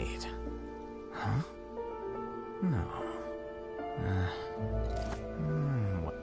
Wait. Huh? No. What?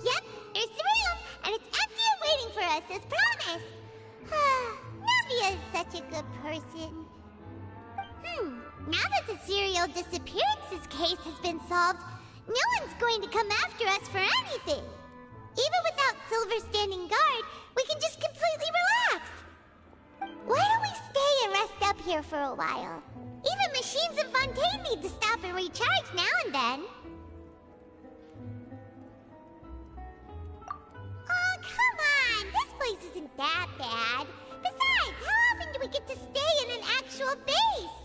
Yep, there's the room, and it's empty and waiting for us as promised. Navia is such a good person. Now that the serial disappearances case has been solved, no one's going to come after us for anything. Even without Silver standing guard, we can just completely relax. Why don't we stay and rest up here for a while? Even machines in Fontaine need to stop and recharge now and then. Oh, come on! This place isn't that bad. Besides, how often do we get to stay in an actual base?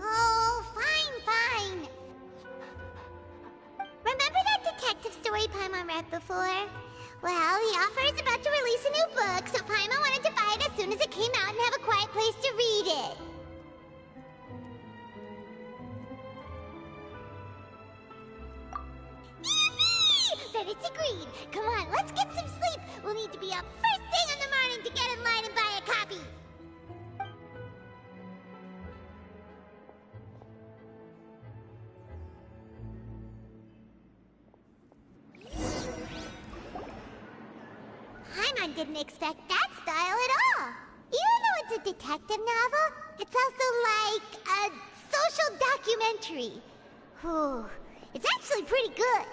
Oh, fine. Remember that detective story Paimon read before? Well, the author is about to release a new book, so Paimon wanted to buy it as soon as it came out and have a quiet place to read it. Yippee! Then it's agreed. Come on, let's get some sleep. We'll need to be up first thing in the morning to get in line and buy a copy. Paimon didn't expect that style at all. Even though it's a detective novel, it's also like a social documentary. Whew. It's actually pretty good.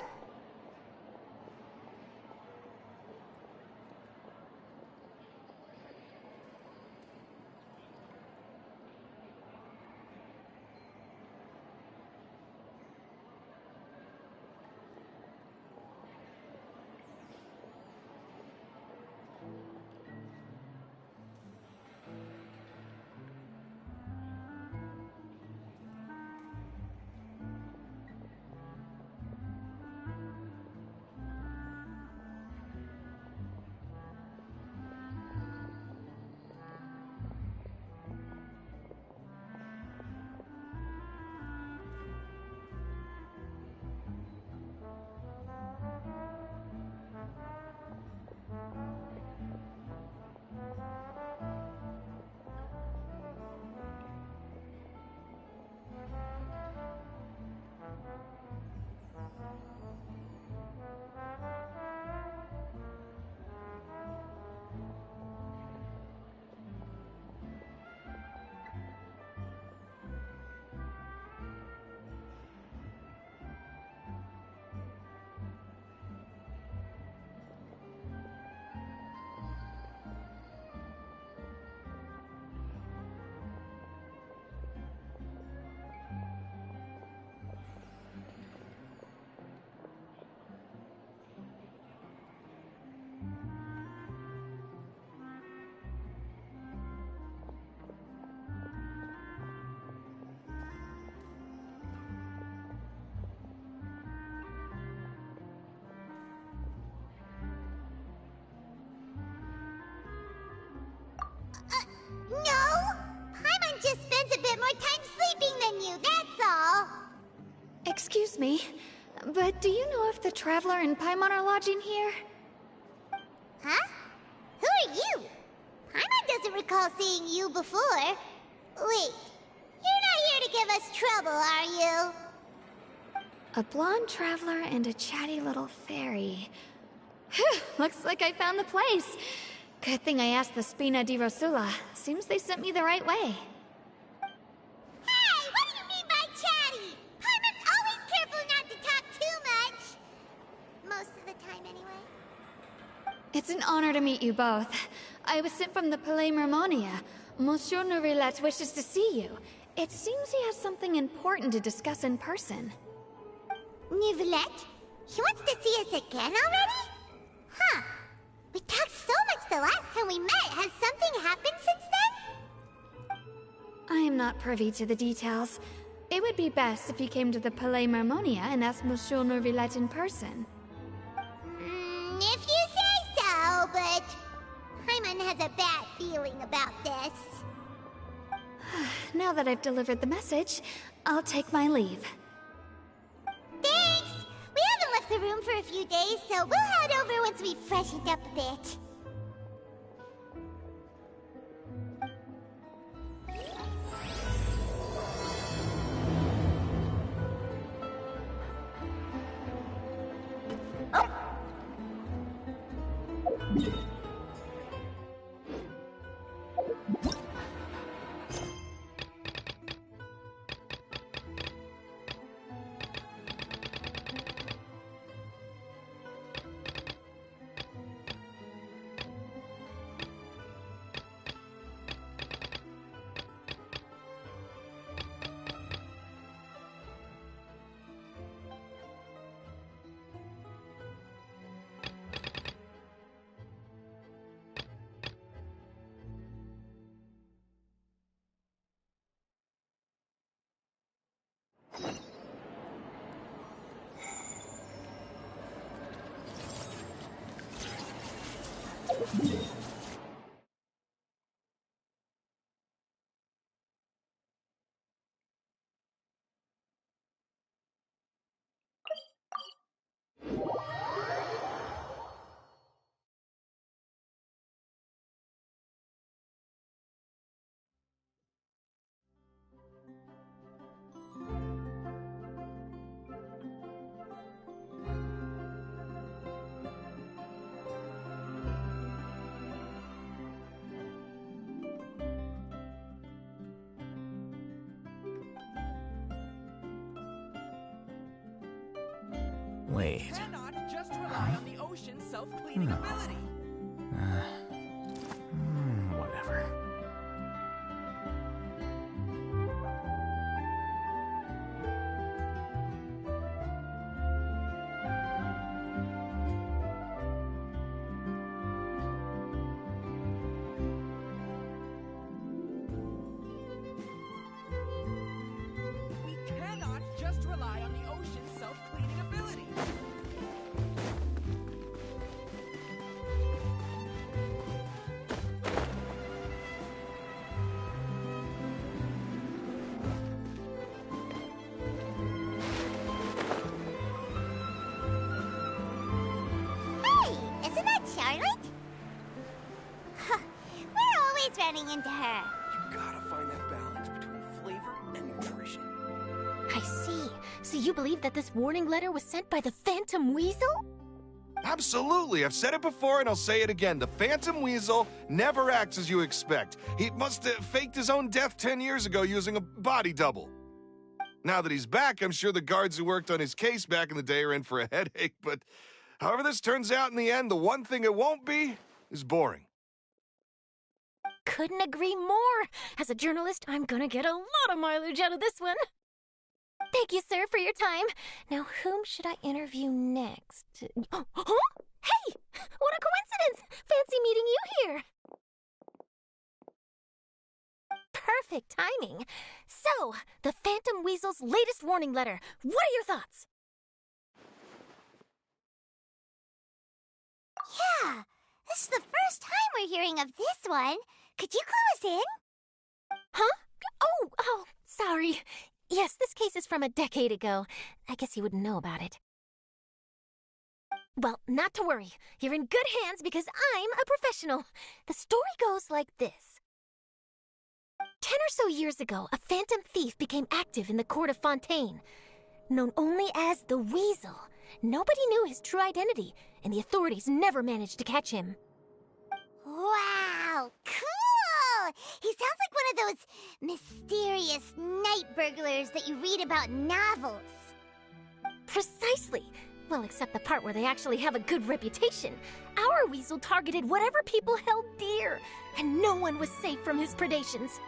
Excuse me, but do you know if the Traveler and Paimon are lodging here? Huh? Who are you? Paimon doesn't recall seeing you before. Wait, you're not here to give us trouble, are you? A blonde traveler and a chatty little fairy. Whew, looks like I found the place. Good thing I asked the Spina di Rosula. Seems they sent me the right way. Hey, what do you mean by chatty? Paimon's always careful not to talk too much. Most of the time, anyway. It's an honor to meet you both. I was sent from the Palais Mermonia. Monsieur Neuvillette wishes to see you. It seems he has something important to discuss in person. Neuvillette? He wants to see us again already? Huh. We talked so much the last time we met. Has something happened since then? I am not privy to the details. It would be best if you came to the Palais Mermonia and asked Monsieur Neuvillette in person. If you say so, but Paimon has a bad feeling about this. Now that I've delivered the message, I'll take my leave. Thanks! We haven't left the room for a few days, so we'll head over once we've freshened up a bit. Wait. Cannot just rely on the ocean's self-cleaning No. ability. Whatever. We cannot just rely on the ocean's self-cleaning ability. Hey, isn't that Charlotte? Huh, we're always running into her. You gotta find that balance between flavor and nutrition. I see. So you believe that this warning letter was sent by the Phantom Weasel? Absolutely. I've said it before and I'll say it again. The Phantom Weasel never acts as you expect. He must have faked his own death 10 years ago using a body double. Now that he's back, I'm sure the guards who worked on his case back in the day are in for a headache, but however this turns out in the end, the one thing it won't be is boring. Couldn't agree more. As a journalist, I'm gonna get a lot of mileage out of this one. Thank you, sir, for your time. Now, whom should I interview next? Huh? Hey! What a coincidence! Fancy meeting you here. Perfect timing. So, the Phantom Weasel's latest warning letter. What are your thoughts? Yeah, this is the first time we're hearing of this one. Could you clue us in? Huh? Oh, sorry. Yes, this case is from a decade ago. I guess you wouldn't know about it. Well, not to worry. You're in good hands because I'm a professional. The story goes like this. 10 or so years ago, a phantom thief became active in the court of Fontaine. Known only as the Weasel, nobody knew his true identity, and the authorities never managed to catch him. Wow, cool! He sounds like one of those mysterious night burglars that you read about in novels. Precisely. Well, except the part where they actually have a good reputation. Our Weasel targeted whatever people held dear, and no one was safe from his predations.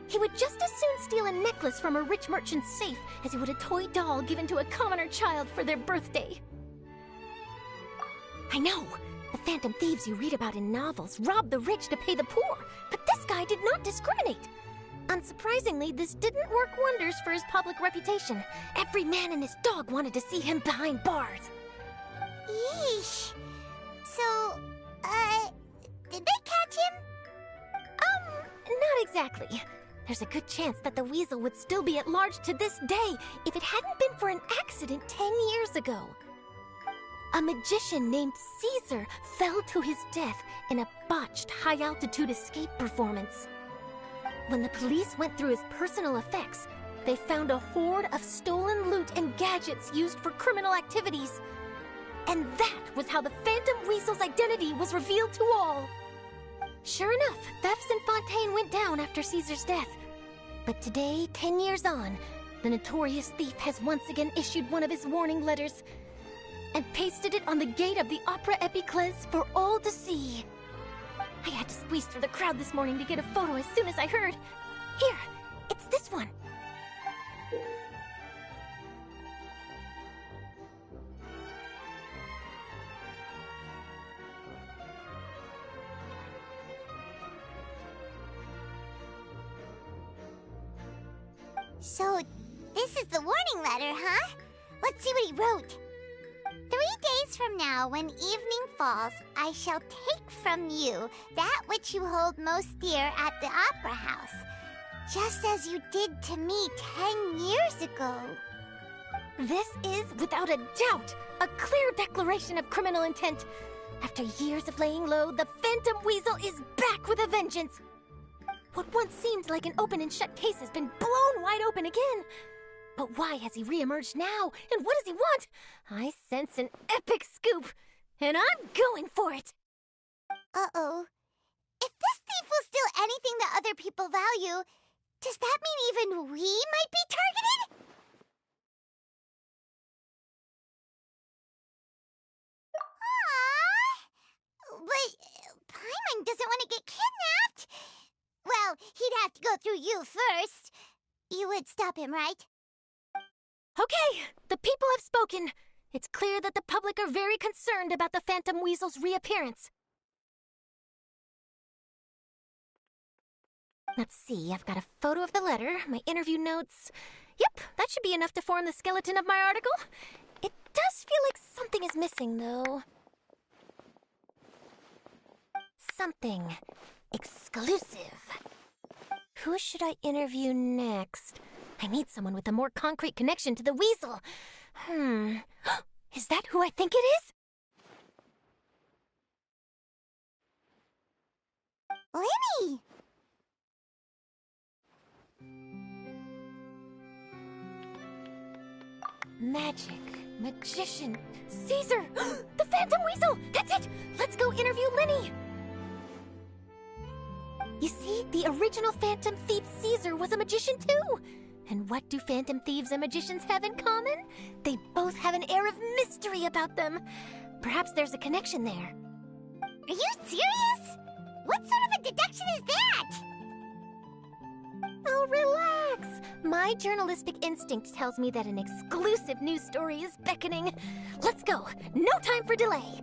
He would just as soon steal a necklace from a rich merchant's safe as he would a toy doll given to a commoner child for their birthday. I know, the phantom thieves you read about in novels rob the rich to pay the poor, but this guy did not discriminate. Unsurprisingly, this didn't work wonders for his public reputation. Every man and his dog wanted to see him behind bars. Yeesh. So, did they catch him? Not exactly. There's a good chance that the Weasel would still be at large to this day if it hadn't been for an accident 10 years ago. A magician named Caesar fell to his death in a botched high-altitude escape performance. When the police went through his personal effects, they found a hoard of stolen loot and gadgets used for criminal activities. And that was how the Phantom Weasel's identity was revealed to all. Sure enough, thefts in Fontaine went down after Caesar's death. But today, 10 years on, the notorious thief has once again issued one of his warning letters and pasted it on the gate of the Opera Epiclese for all to see. I had to squeeze through the crowd this morning to get a photo as soon as I heard. Here, it's this one. So, this is the warning letter, huh? Let's see what he wrote. 3 days from now, when evening falls, I shall take from you that which you hold most dear at the Opera House, just as you did to me 10 years ago. This is, without a doubt, a clear declaration of criminal intent. After years of laying low, the Phantom Weasel is back with a vengeance. What once seemed like an open and shut case has been blown wide open again. But why has he re-emerged now, and what does he want? I sense an epic scoop, and I'm going for it! Uh-oh. If this thief will steal anything that other people value, does that mean even we might be targeted? Aww! But Paimon doesn't want to get kidnapped. Well, he'd have to go through you first. You would stop him, right? Okay, the people have spoken. It's clear that the public are very concerned about the Phantom Weasel's reappearance. Let's see, I've got a photo of the letter, my interview notes. Yep, that should be enough to form the skeleton of my article. It does feel like something is missing, though. Something exclusive. Who should I interview next? I need someone with a more concrete connection to the Weasel. Is that who I think it is? Lenny! Magic, magician, Caesar! The Phantom Weasel! That's it! Let's go interview Lenny! You see, the original Phantom Thief Caesar was a magician too! And what do Phantom Thieves and magicians have in common? They both have an air of mystery about them. Perhaps there's a connection there. Are you serious? What sort of a deduction is that? Oh, relax! My journalistic instinct tells me that an exclusive news story is beckoning. Let's go! No time for delay!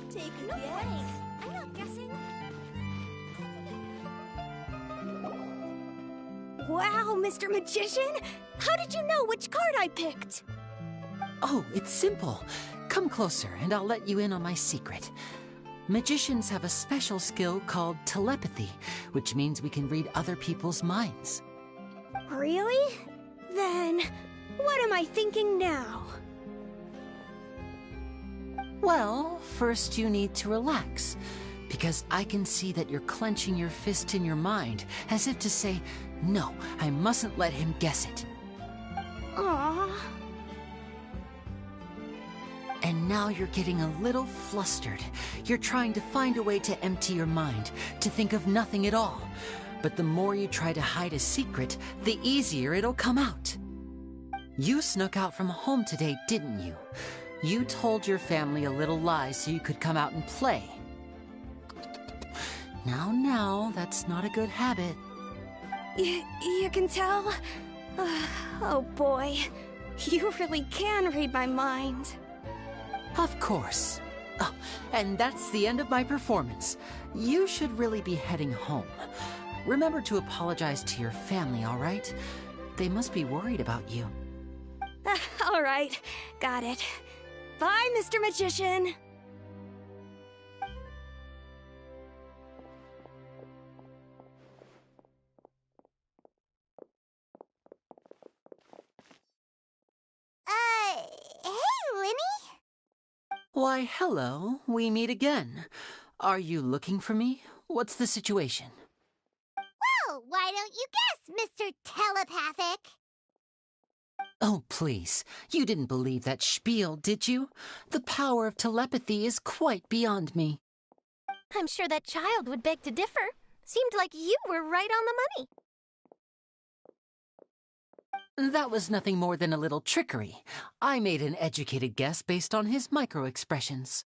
Take a guess. I'm not guessing. Wow, Mr. Magician! How did you know which card I picked? Oh, it's simple. Come closer and I'll let you in on my secret. Magicians have a special skill called telepathy, which means we can read other people's minds. Really? Then, what am I thinking now? Well, first you need to relax, because I can see that you're clenching your fist in your mind, as if to say, no, I mustn't let him guess it. Aww. And now you're getting a little flustered. You're trying to find a way to empty your mind, to think of nothing at all. But the more you try to hide a secret, the easier it'll come out. You snuck out from home today, didn't you? You told your family a little lie so you could come out and play. Now, that's not a good habit. You can tell? Oh boy, you really can read my mind. Of course. Oh, and that's the end of my performance. You should really be heading home. Remember to apologize to your family, all right? They must be worried about you. All right, got it. Bye, Mr. Magician. Hey, Linny? Why, hello. We meet again. Are you looking for me? What's the situation? Well, why don't you guess, Mr. Telepathic? Oh, please. You didn't believe that spiel, did you? The power of telepathy is quite beyond me. I'm sure that child would beg to differ. Seemed like you were right on the money. That was nothing more than a little trickery. I made an educated guess based on his micro-expressions.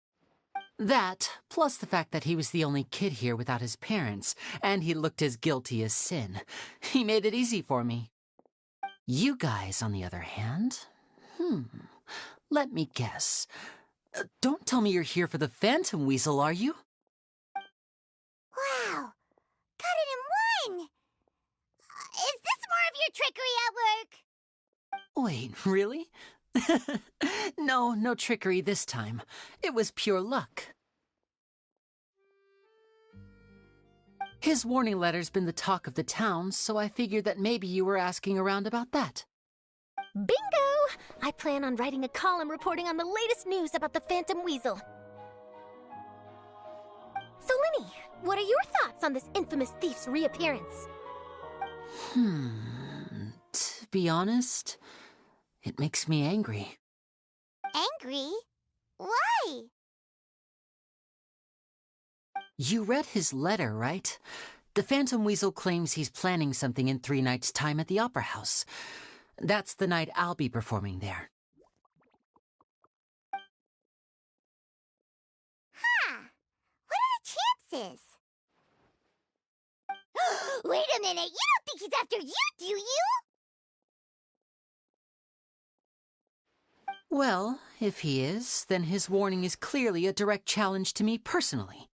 That, plus the fact that he was the only kid here without his parents, and he looked as guilty as sin. He made it easy for me. You guys, on the other hand, let me guess. Don't tell me you're here for the Phantom Weasel, are you? Wow, got it in one! Is this more of your trickery at work? Wait, really? No trickery this time. It was pure luck. His warning letter's been the talk of the town, so I figured that maybe you were asking around about that. Bingo! I plan on writing a column reporting on the latest news about the Phantom Weasel. So, Linny, what are your thoughts on this infamous thief's reappearance? To be honest, it makes me angry. Angry? Why? You read his letter, right? The Phantom Weasel claims he's planning something in 3 nights' time at the Opera House. That's the night I'll be performing there. Huh. What are the chances? Wait a minute, you don't think he's after you, do you? Well, if he is, then his warning is clearly a direct challenge to me personally.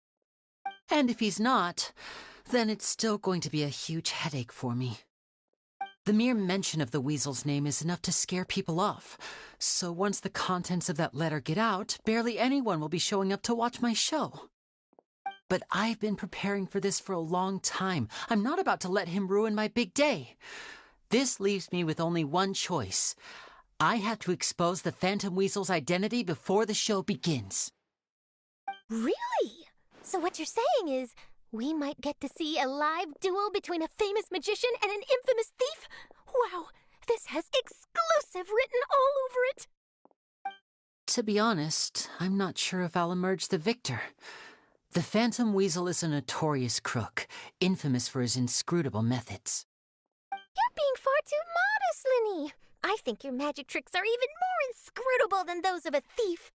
And if he's not, then it's still going to be a huge headache for me. The mere mention of the Weasel's name is enough to scare people off. So once the contents of that letter get out, barely anyone will be showing up to watch my show. But I've been preparing for this for a long time. I'm not about to let him ruin my big day. This leaves me with only one choice. I have to expose the Phantom Weasel's identity before the show begins. Really? So what you're saying is, we might get to see a live duel between a famous magician and an infamous thief? Wow, this has exclusive written all over it! To be honest, I'm not sure if I'll emerge the victor. The Phantom Weasel is a notorious crook, infamous for his inscrutable methods. You're being far too modest, Linny. I think your magic tricks are even more inscrutable than those of a thief.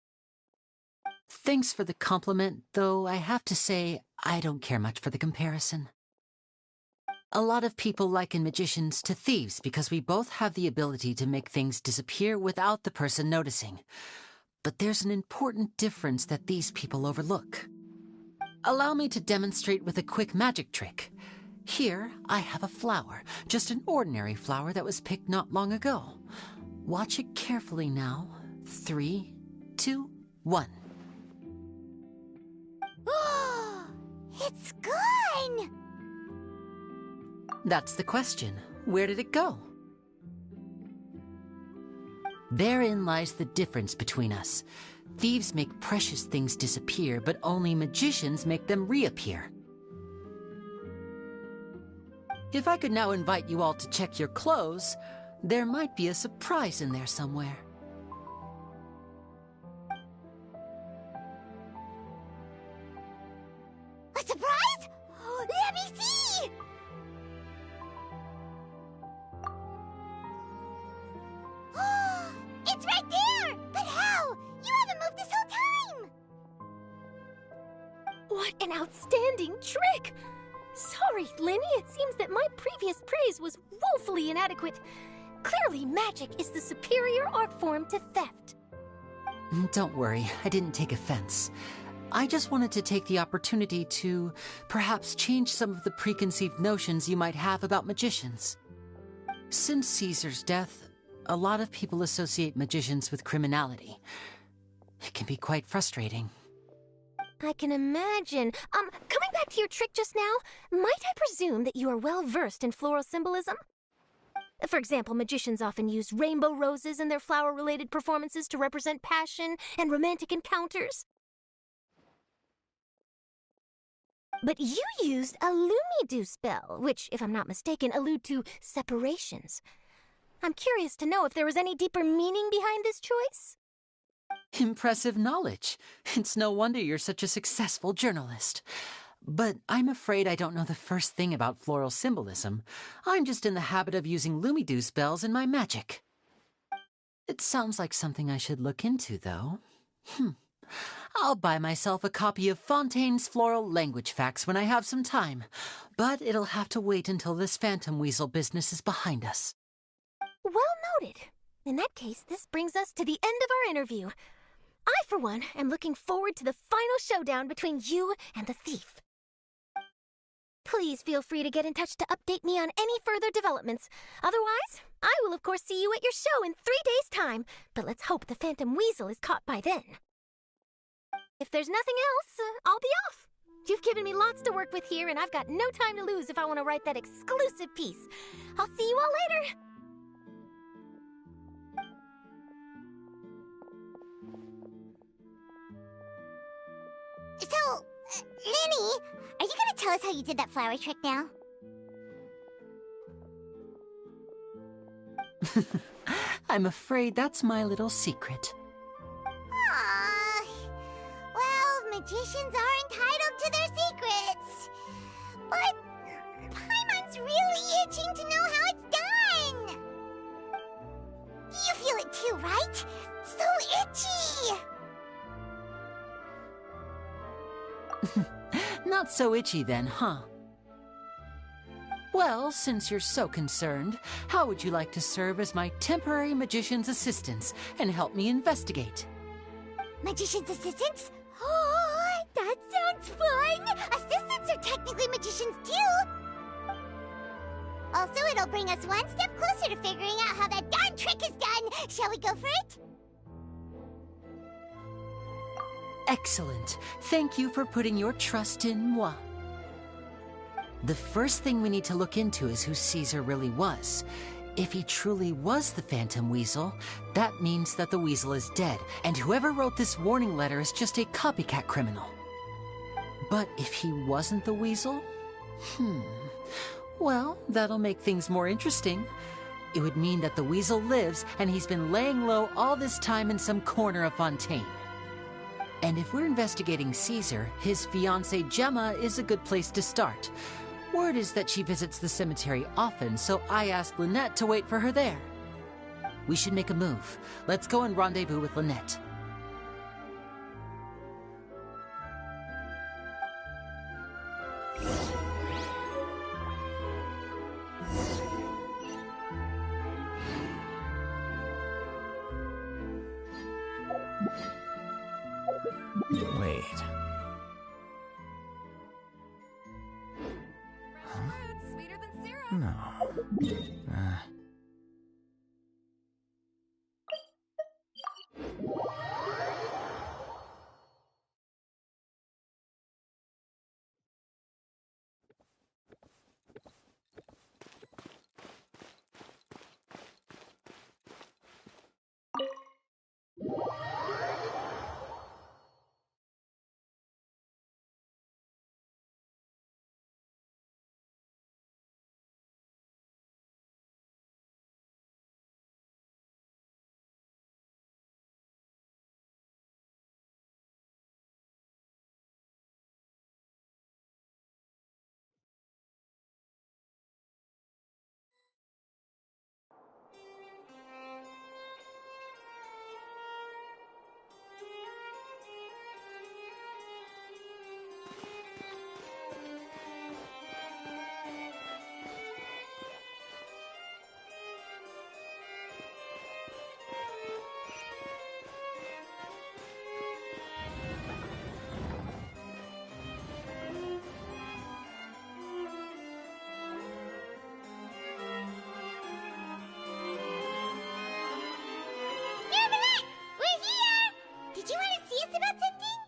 Thanks for the compliment, though I have to say I don't care much for the comparison. A lot of people liken magicians to thieves because we both have the ability to make things disappear without the person noticing. But there's an important difference that these people overlook. Allow me to demonstrate with a quick magic trick. Here, I have a flower, just an ordinary flower that was picked not long ago. Watch it carefully now. 3, 2, 1. It's gone! That's the question. Where did it go? Therein lies the difference between us. Thieves make precious things disappear, but only magicians make them reappear. If I could now invite you all to check your clothes, there might be a surprise in there somewhere. A surprise? Let me see! It's right there! But how? You haven't moved this whole time! What an outstanding trick! Sorry, Lenny, it seems that my previous praise was woefully inadequate. Clearly, magic is the superior art form to theft. Don't worry, I didn't take offense. I just wanted to take the opportunity to perhaps change some of the preconceived notions you might have about magicians. Since Caesar's death, a lot of people associate magicians with criminality. It can be quite frustrating. I can imagine. Coming back to your trick just now, might I presume that you are well versed in floral symbolism? For example, magicians often use rainbow roses in their flower-related performances to represent passion and romantic encounters. But you used a Lumidew spell, which, if I'm not mistaken, allude to separations. I'm curious to know if there was any deeper meaning behind this choice? Impressive knowledge. It's no wonder you're such a successful journalist. But I'm afraid I don't know the first thing about floral symbolism. I'm just in the habit of using Lumidew spells in my magic. It sounds like something I should look into, though. I'll buy myself a copy of Fontaine's Floral Language Facts when I have some time, but it'll have to wait until this phantom weasel business is behind us. Well noted. In that case, this brings us to the end of our interview. I, for one, am looking forward to the final showdown between you and the thief. Please feel free to get in touch to update me on any further developments. Otherwise, I will of course see you at your show in 3 days' time, but let's hope the Phantom Weasel is caught by then. If there's nothing else, I'll be off. You've given me lots to work with here, and I've got no time to lose if I want to write that exclusive piece. I'll see you all later. So, Lenny, are you gonna tell us how you did that flower trick now? I'm afraid that's my little secret. Aww. Well, magicians are entitled to their secrets. But Paimon's really itching to know how it's done. You feel it too, right? So itchy! Not so itchy then, huh? Well, since you're so concerned, how would you like to serve as my temporary magician's assistants and help me investigate? Magician's assistants? Oh, that sounds fun! Assistants are technically magicians too! Also, it'll bring us one step closer to figuring out how that darn trick is done! Shall we go for it? Excellent. Thank you for putting your trust in moi. The first thing we need to look into is who Caesar really was. If he truly was the Phantom Weasel, that means that the weasel is dead, and whoever wrote this warning letter is just a copycat criminal. But if he wasn't the weasel? Well, that'll make things more interesting. It would mean that the weasel lives, and he's been laying low all this time in some corner of Fontaine. And if we're investigating Caesar, his fiancée Gemma is a good place to start. Word is that she visits the cemetery often, so I asked Lynette to wait for her there. We should make a move. Let's go and rendezvous with Lynette. Wait. Neuvillette! We're here! Did you want to see us about something?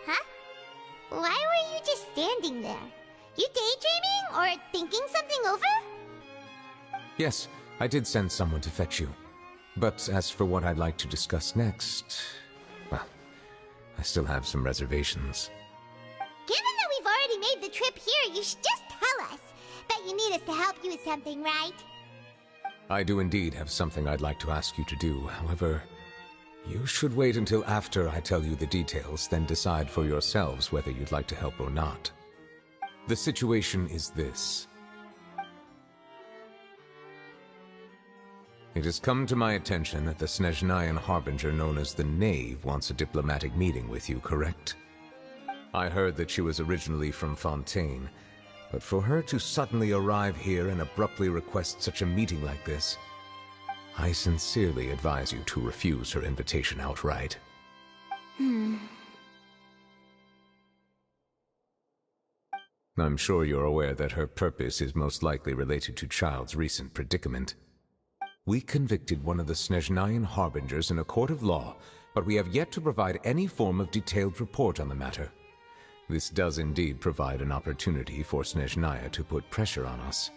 Huh? Why were you just standing there? You daydreaming or thinking something over? Yes, I did send someone to fetch you. But as for what I'd like to discuss next, well, I still have some reservations. Given that we've already made the trip here, you should just tell us. Bet you need us to help you with something, right? I do indeed have something I'd like to ask you to do. However, you should wait until after I tell you the details, then decide for yourselves whether you'd like to help or not. The situation is this. It has come to my attention that the Snezhnayan Harbinger known as the Knave wants a diplomatic meeting with you, correct? I heard that she was originally from Fontaine, but for her to suddenly arrive here and abruptly request such a meeting like this, I sincerely advise you to refuse her invitation outright. I'm sure you're aware that her purpose is most likely related to Child's recent predicament. We convicted one of the Snezhnayan Harbingers in a court of law, but we have yet to provide any form of detailed report on the matter. This does indeed provide an opportunity for Snezhnaya to put pressure on us.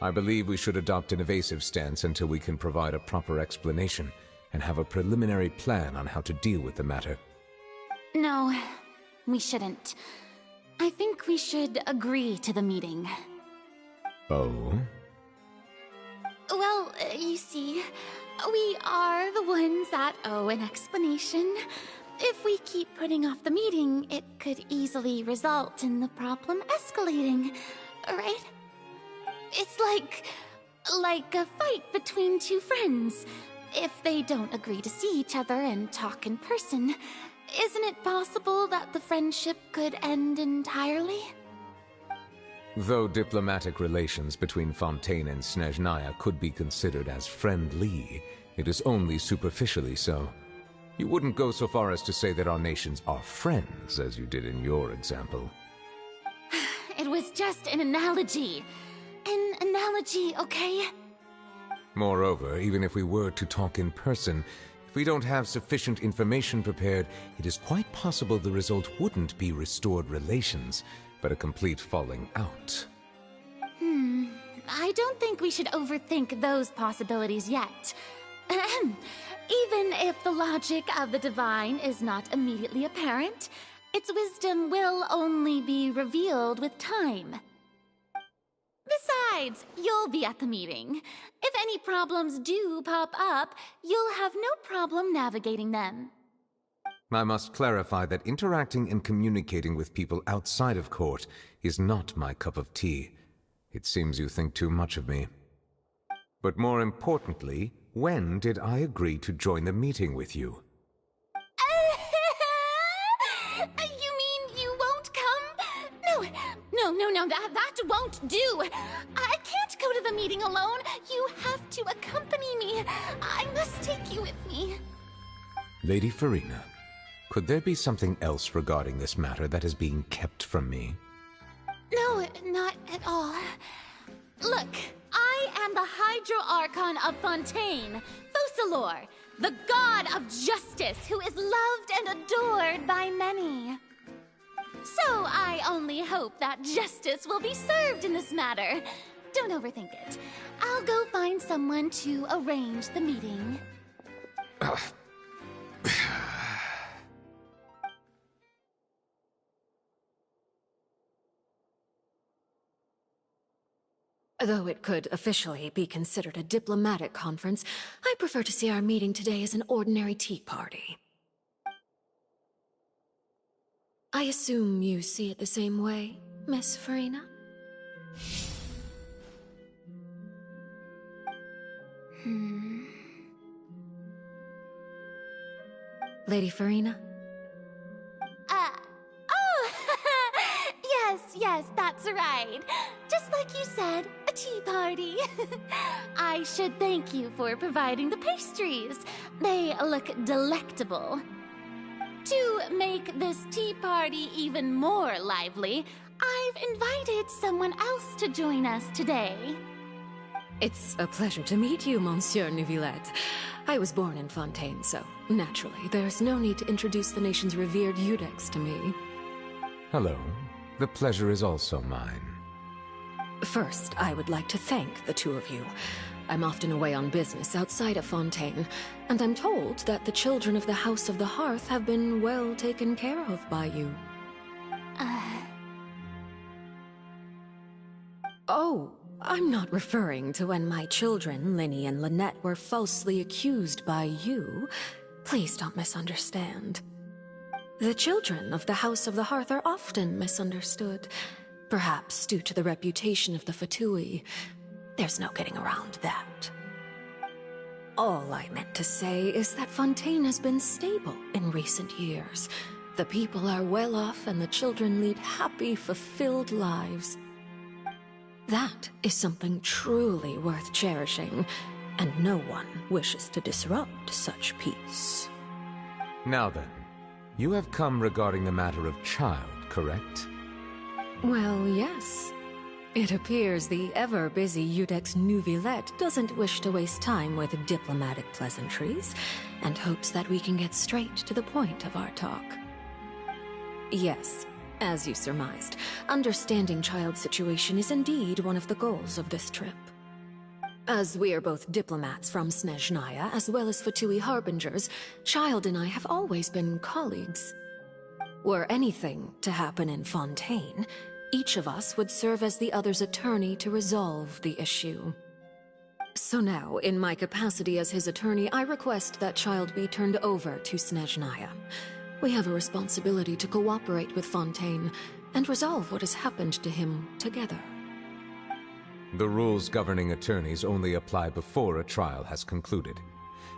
I believe we should adopt an evasive stance until we can provide a proper explanation and have a preliminary plan on how to deal with the matter. No, we shouldn't. I think we should agree to the meeting. Oh? Well, you see, we are the ones that owe an explanation. If we keep putting off the meeting, it could easily result in the problem escalating, right? It's like a fight between two friends. If they don't agree to see each other and talk in person, isn't it possible that the friendship could end entirely? Though diplomatic relations between Fontaine and Snezhnaya could be considered as friendly, it is only superficially so. You wouldn't go so far as to say that our nations are friends, as you did in your example. It was just an analogy. An analogy, okay? Moreover, even if we were to talk in person, if we don't have sufficient information prepared, it is quite possible the result wouldn't be restored relations, but a complete falling out. I don't think we should overthink those possibilities yet. Even if the logic of the divine is not immediately apparent, its wisdom will only be revealed with time. Besides, you'll be at the meeting. If any problems do pop up, you'll have no problem navigating them. I must clarify that interacting and communicating with people outside of court is not my cup of tea. It seems you think too much of me. But more importantly, when did I agree to join the meeting with you? You mean you won't come? No, that won't do. I can't go to the meeting alone. You have to accompany me. I must take you with me. Lady Farina, could there be something else regarding this matter that is being kept from me? No, not at all. Look, I am the Hydro Archon of Fontaine, Focalor, the god of justice who is loved and adored by many. So I only hope that justice will be served in this matter. Don't overthink it. I'll go find someone to arrange the meeting. Though it could officially be considered a diplomatic conference, I prefer to see our meeting today as an ordinary tea party. I assume you see it the same way, Miss Farina? Lady Farina? Yes, that's right. Just like you said, a tea party. I should thank you for providing the pastries. They look delectable. To make this tea party even more lively, I've invited someone else to join us today. It's a pleasure to meet you, Monsieur Neuvillette. I was born in Fontaine, so naturally, there's no need to introduce the nation's revered Eudex to me. Hello. The pleasure is also mine. First, I would like to thank the two of you. I'm often away on business outside of Fontaine, and I'm told that the children of the House of the Hearth have been well taken care of by you. Oh, I'm not referring to when my children, Linny and Lynette, were falsely accused by you. Please don't misunderstand. The children of the House of the Hearth are often misunderstood, perhaps due to the reputation of the Fatui. There's no getting around that. All I meant to say is that Fontaine has been stable in recent years. The people are well off and the children lead happy, fulfilled lives. That is something truly worth cherishing, and no one wishes to disrupt such peace. Now then, you have come regarding the matter of child, correct? Well, yes. It appears the ever-busy Eudex Neuvillette doesn't wish to waste time with diplomatic pleasantries, and hopes that we can get straight to the point of our talk. Yes, as you surmised, understanding child's situation is indeed one of the goals of this trip. As we are both diplomats from Snezhnaya, as well as Fatui harbingers, Child and I have always been colleagues. Were anything to happen in Fontaine, each of us would serve as the other's attorney to resolve the issue. So now, in my capacity as his attorney, I request that Child be turned over to Snezhnaya. We have a responsibility to cooperate with Fontaine and resolve what has happened to him together. The rules governing attorneys only apply before a trial has concluded.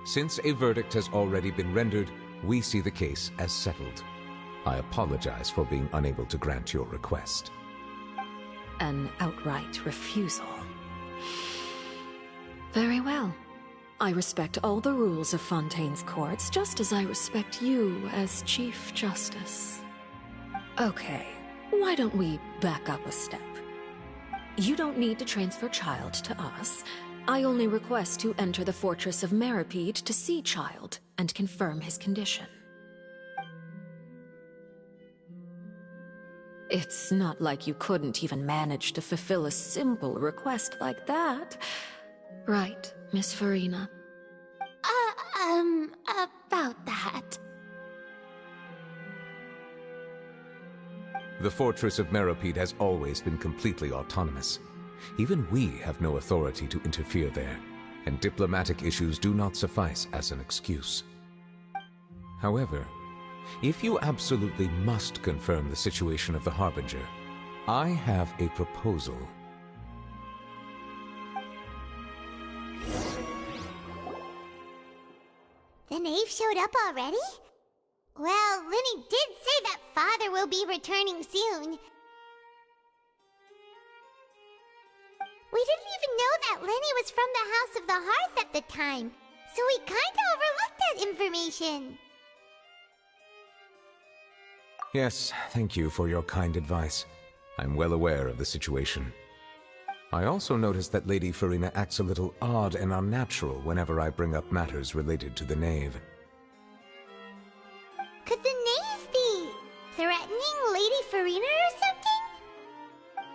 Since a verdict has already been rendered, we see the case as settled. I apologize for being unable to grant your request. An outright refusal. Very well. I respect all the rules of Fontaine's courts, just as I respect you as Chief Justice. Okay, why don't we back up a step? You don't need to transfer Child to us. I only request to enter the Fortress of Meripede to see Child and confirm his condition. It's not like you couldn't even manage to fulfill a simple request like that. Right, Miss Farina? About that. The Fortress of Meripede has always been completely autonomous. Even we have no authority to interfere there, and diplomatic issues do not suffice as an excuse. However, if you absolutely must confirm the situation of the Harbinger, I have a proposal. The knave showed up already? Well, Linny did say that Father will be returning soon. We didn't even know that Linny was from the House of the Hearth at the time, so we kinda overlooked that information. Yes, thank you for your kind advice. I'm well aware of the situation. I also noticed that Lady Farina acts a little odd and unnatural whenever I bring up matters related to the Knave. Could the Knave be threatening Lady Farina or something?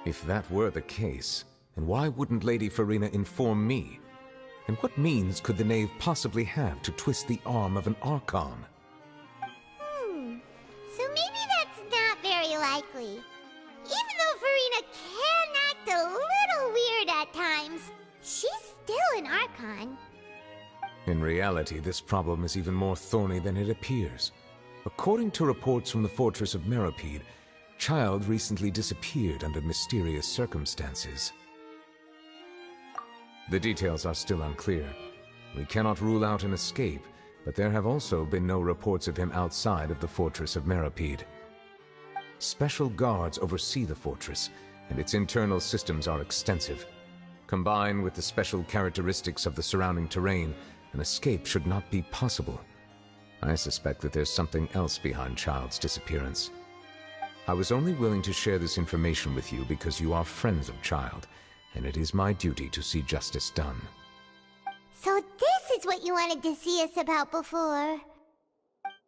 If that were the case, then why wouldn't Lady Farina inform me? And what means could the Knave possibly have to twist the arm of an Archon? So maybe that's not very likely. Even though Farina can act a little weird at times, she's still an Archon. In reality, this problem is even more thorny than it appears. According to reports from the Fortress of Meropide, Child recently disappeared under mysterious circumstances. The details are still unclear. We cannot rule out an escape, but there have also been no reports of him outside of the Fortress of Meropide. Special guards oversee the fortress, and its internal systems are extensive. Combined with the special characteristics of the surrounding terrain, an escape should not be possible. I suspect that there's something else behind Child's disappearance. I was only willing to share this information with you because you are friends of Child, and it is my duty to see justice done. So this is what you wanted to see us about before?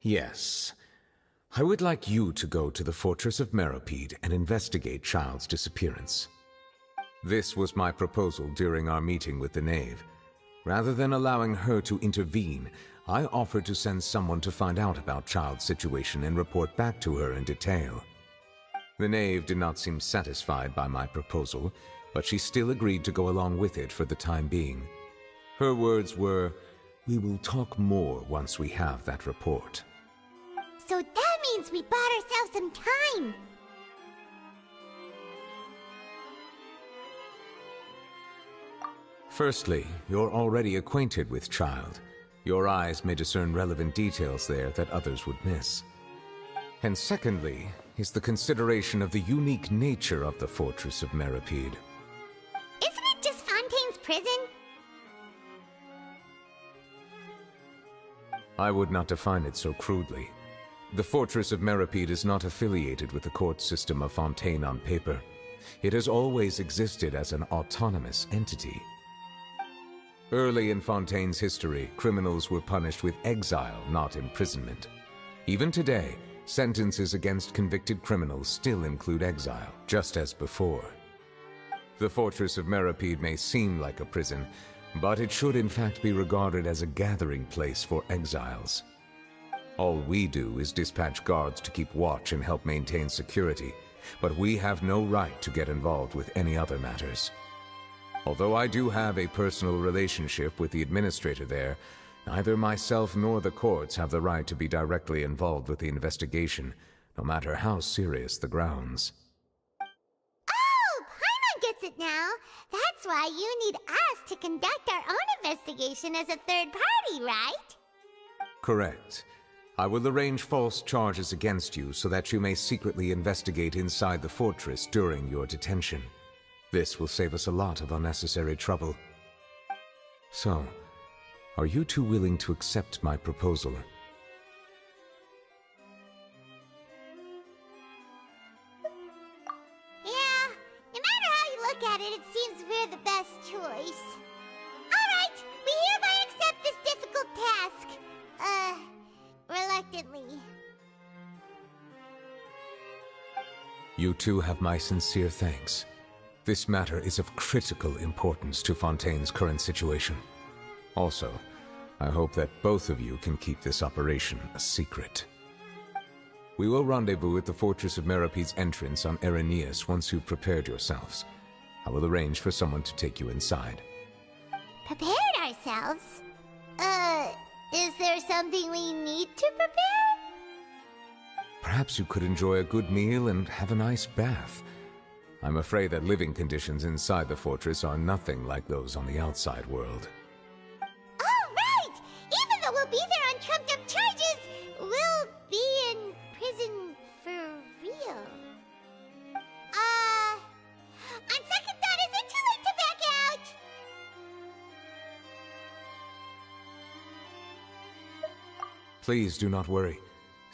Yes. I would like you to go to the Fortress of Meropide and investigate Child's disappearance. This was my proposal during our meeting with the Knave. Rather than allowing her to intervene, I offered to send someone to find out about Child's situation and report back to her in detail. The Knave did not seem satisfied by my proposal, but she still agreed to go along with it for the time being. Her words were, "We will talk more once we have that report." So that means we bought ourselves some time! Firstly, you're already acquainted with Child. Your eyes may discern relevant details there that others would miss. And secondly, is the consideration of the unique nature of the Fortress of Meropide. Isn't it just Fontaine's prison? I would not define it so crudely. The Fortress of Meropide is not affiliated with the court system of Fontaine on paper. It has always existed as an autonomous entity. Early in Fontaine's history, criminals were punished with exile, not imprisonment. Even today, sentences against convicted criminals still include exile, just as before. The Fortress of Meropide may seem like a prison, but it should in fact be regarded as a gathering place for exiles. All we do is dispatch guards to keep watch and help maintain security, but we have no right to get involved with any other matters. Although I do have a personal relationship with the administrator there, neither myself nor the courts have the right to be directly involved with the investigation, no matter how serious the grounds. Oh, Paimon gets it now! That's why you need us to conduct our own investigation as a third party, right? Correct. I will arrange false charges against you so that you may secretly investigate inside the fortress during your detention. This will save us a lot of unnecessary trouble. So, are you two willing to accept my proposal? Yeah, no matter how you look at it, it seems we're the best choice. Alright, we hereby accept this difficult task. Reluctantly. You two have my sincere thanks. This matter is of critical importance to Fontaine's current situation. Also, I hope that both of you can keep this operation a secret. We will rendezvous at the Fortress of Meropide's entrance on Irenaeus once you've prepared yourselves. I will arrange for someone to take you inside. Prepared ourselves? Is there something we need to prepare? Perhaps you could enjoy a good meal and have a nice bath. I'm afraid that living conditions inside the fortress are nothing like those on the outside world. Oh, right! Even though we'll be there on trumped-up charges, we'll be in prison for real. On second thought, is it too late to back out? Please do not worry.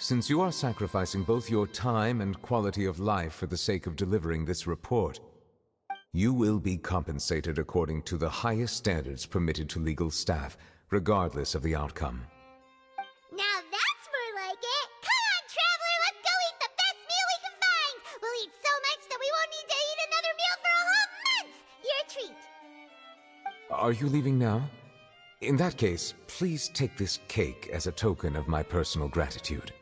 Since you are sacrificing both your time and quality of life for the sake of delivering this report, you will be compensated according to the highest standards permitted to legal staff, regardless of the outcome. Now that's more like it! Come on, Traveler, let's go eat the best meal we can find! We'll eat so much that we won't need to eat another meal for a whole month! Your treat! Are you leaving now? In that case, please take this cake as a token of my personal gratitude.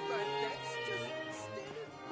But that's just standard.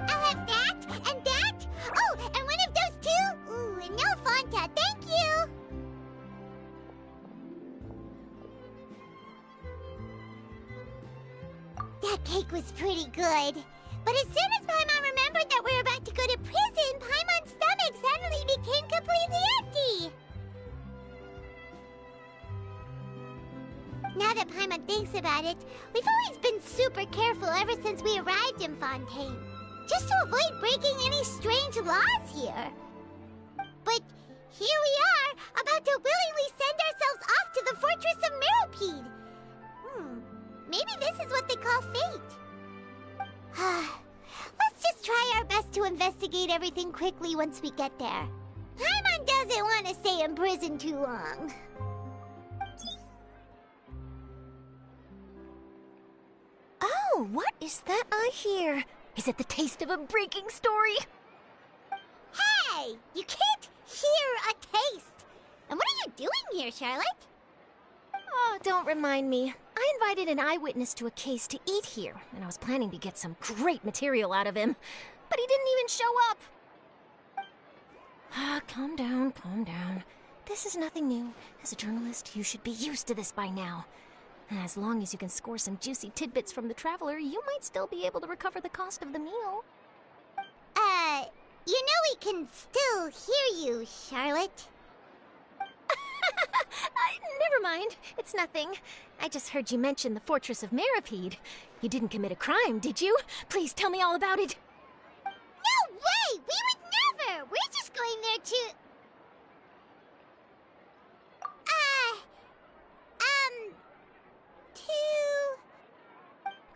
I'll have that, and that! Oh, and one of those two! Ooh, and no Fanta, thank you! That cake was pretty good. But as soon as Paimon remembered that we were about to go to prison, Paimon's stomach suddenly became completely empty! Now that Paimon thinks about it, we've always been super careful ever since we arrived in Fontaine. Just to avoid breaking any strange laws here. But here we are, about to willingly send ourselves off to the Fortress of Meropide. Maybe this is what they call fate. Let's just try our best to investigate everything quickly once we get there. Paimon doesn't want to stay in prison too long. Oh, what is that I hear? Is it the taste of a breaking story? Hey! You can't hear a taste! And what are you doing here, Charlotte? Oh, don't remind me. I invited an eyewitness to a case to eat here, and I was planning to get some great material out of him. But he didn't even show up. Calm down, calm down. This is nothing new. As a journalist, you should be used to this by now. As long as you can score some juicy tidbits from the Traveler, you might still be able to recover the cost of the meal. You know we can still hear you, Charlotte. Never mind. It's nothing. I just heard you mention the Fortress of Meropide. You didn't commit a crime, did you? Please tell me all about it. No way! We would never! We're just going there to...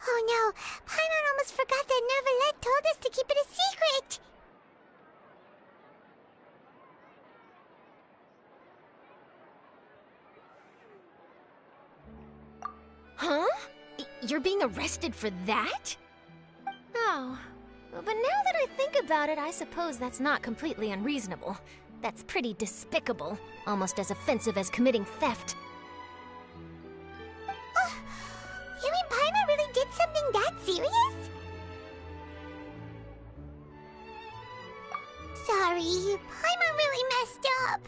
Oh no, Paimon almost forgot that Neuvillette told us to keep it a secret! Huh? You're being arrested for that? Oh, but now that I think about it, I suppose that's not completely unreasonable. That's pretty despicable, almost as offensive as committing theft. You mean Paimon really did something that serious? Sorry, Paimon really messed up.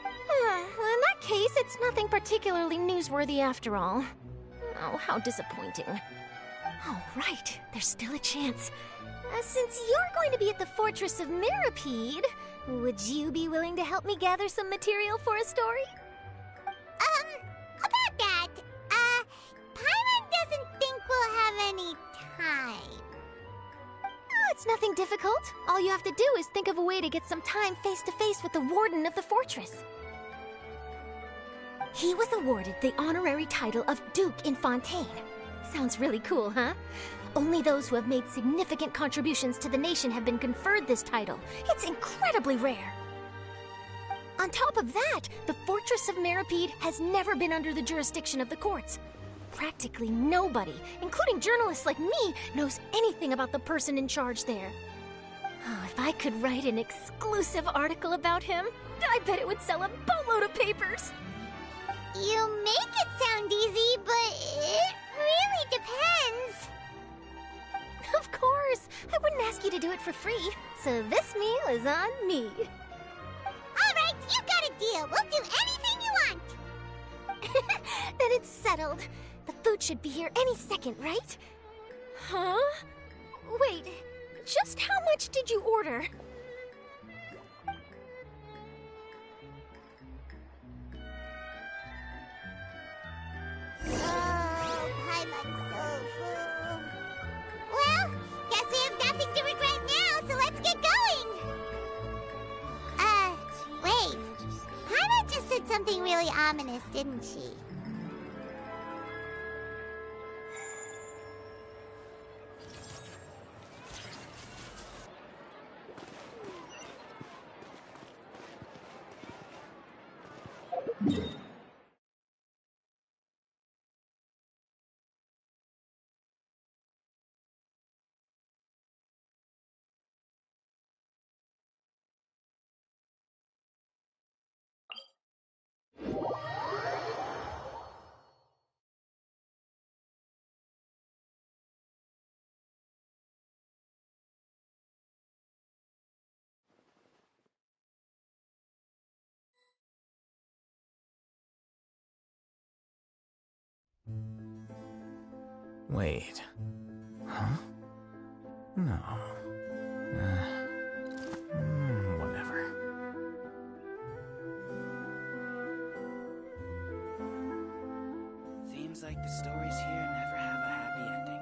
In that case, it's nothing particularly newsworthy after all. Oh, how disappointing. Oh, right, there's still a chance. Since you're going to be at the Fortress of Meropide, would you be willing to help me gather some material for a story? About that, Paimon doesn't think we'll have any time. Oh, it's nothing difficult. All you have to do is think of a way to get some time face to face with the warden of the fortress. He was awarded the honorary title of Duke in Fontaine. Sounds really cool, huh? Only those who have made significant contributions to the nation have been conferred this title. It's incredibly rare. On top of that, the Fortress of Meripede has never been under the jurisdiction of the courts. Practically nobody, including journalists like me, knows anything about the person in charge there. Oh, if I could write an exclusive article about him, I bet it would sell a boatload of papers. You make it sound easy, but it really depends. Of course, I wouldn't ask you to do it for free, so this meal is on me. All right, you got a deal. We'll do anything you want. Then it's settled. The food should be here any second, right? Huh? Wait, just how much did you order? Oh, Paimon's so full. Well, guess we have nothing to regret now, so let's get going. Wait. Paimon just said something really ominous, didn't she? Wait. Huh? No. Whatever. Seems like the stories here never have a happy ending.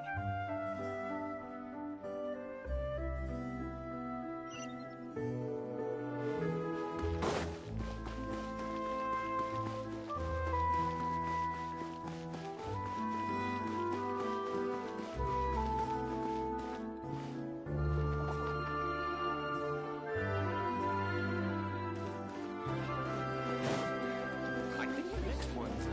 I think the next one's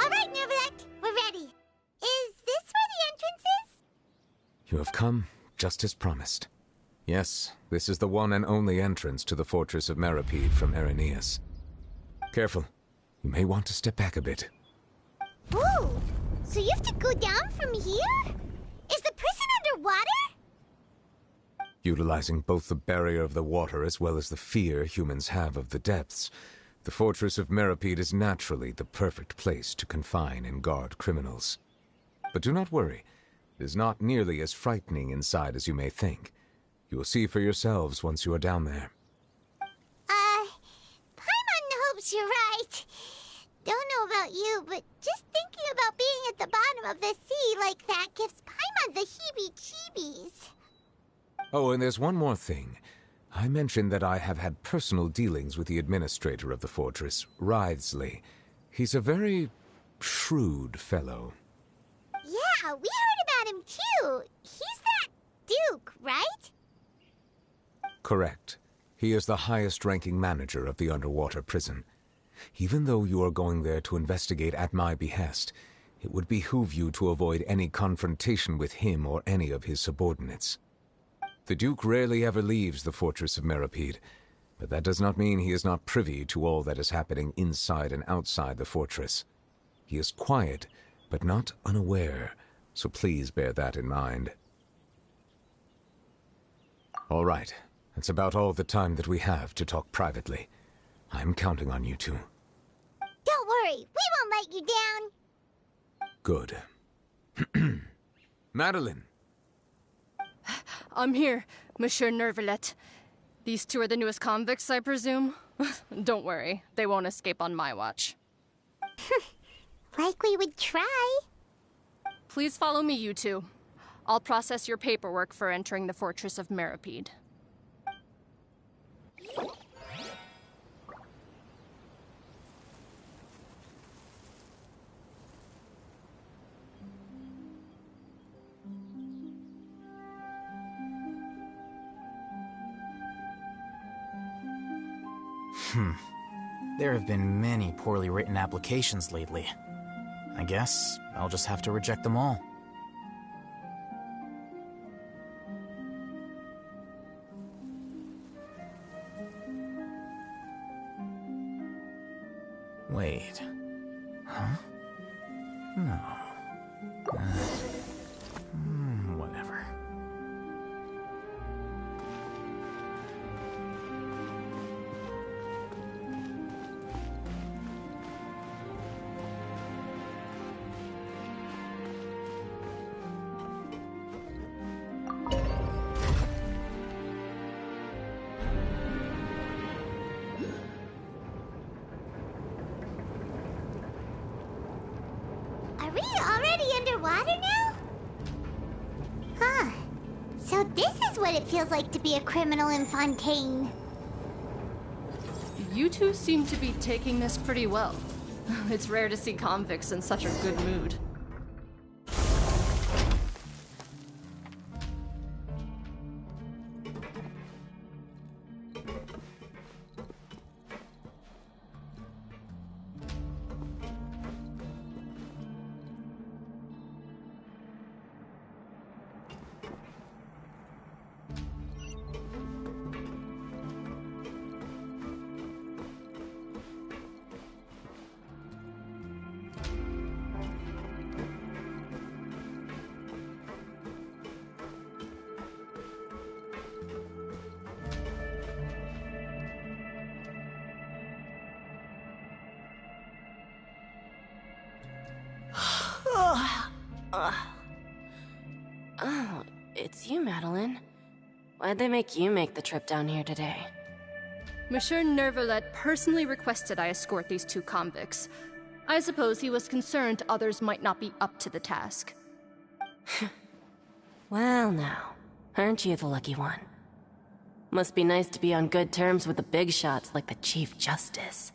All right, Neuvillette, we're ready. Is this where the entrance is? You have come, just as promised. Yes, this is the one and only entrance to the Fortress of Meripede from Irenaeus. Careful. You may want to step back a bit. Ooh, so you have to go down from here? Is the prison underwater? Utilizing both the barrier of the water as well as the fear humans have of the depths, the Fortress of Meripede is naturally the perfect place to confine and guard criminals. But do not worry. It is not nearly as frightening inside as you may think. You will see for yourselves once you are down there. Paimon hopes you're right. Don't know about you, but just thinking about being at the bottom of the sea like that gives Paimon the heebie-jeebies. Oh, and there's one more thing. I mentioned that I have had personal dealings with the administrator of the fortress, Wriothesley. He's a very shrewd fellow. Yeah, we heard about him too. He's that Duke, right? Correct. He is the highest-ranking manager of the underwater prison. Even though you are going there to investigate at my behest, It would behoove you to avoid any confrontation with him or any of his subordinates. The Duke rarely ever leaves the fortress of Meripede, but that does not mean he is not privy to all that is happening inside and outside the fortress. He is quiet, but not unaware, so please bear that in mind. All right, that's about all the time that we have to talk privately. I'm counting on you two. Don't worry, we won't let you down. Good. Madeline. I'm here, Monsieur Neuvillette. These two are the newest convicts, I presume? Don't worry, they won't escape on my watch. Like we would try. Please follow me, you two. I'll process your paperwork for entering the Fortress of Meripede. There have been many poorly written applications lately. I guess I'll just have to reject them all. Wait. Huh? No. Whatever. Are we already underwater now? Huh. So this is what it feels like to be a criminal in Fontaine. You two seem to be taking this pretty well. It's rare to see convicts in such a good mood. Oh, it's you, Madeline. Why'd they make you make the trip down here today? Monsieur Neuvillette personally requested I escort these two convicts. I suppose he was concerned others might not be up to the task. Well now, aren't you the lucky one? Must be nice to be on good terms with the big shots like the Chief Justice.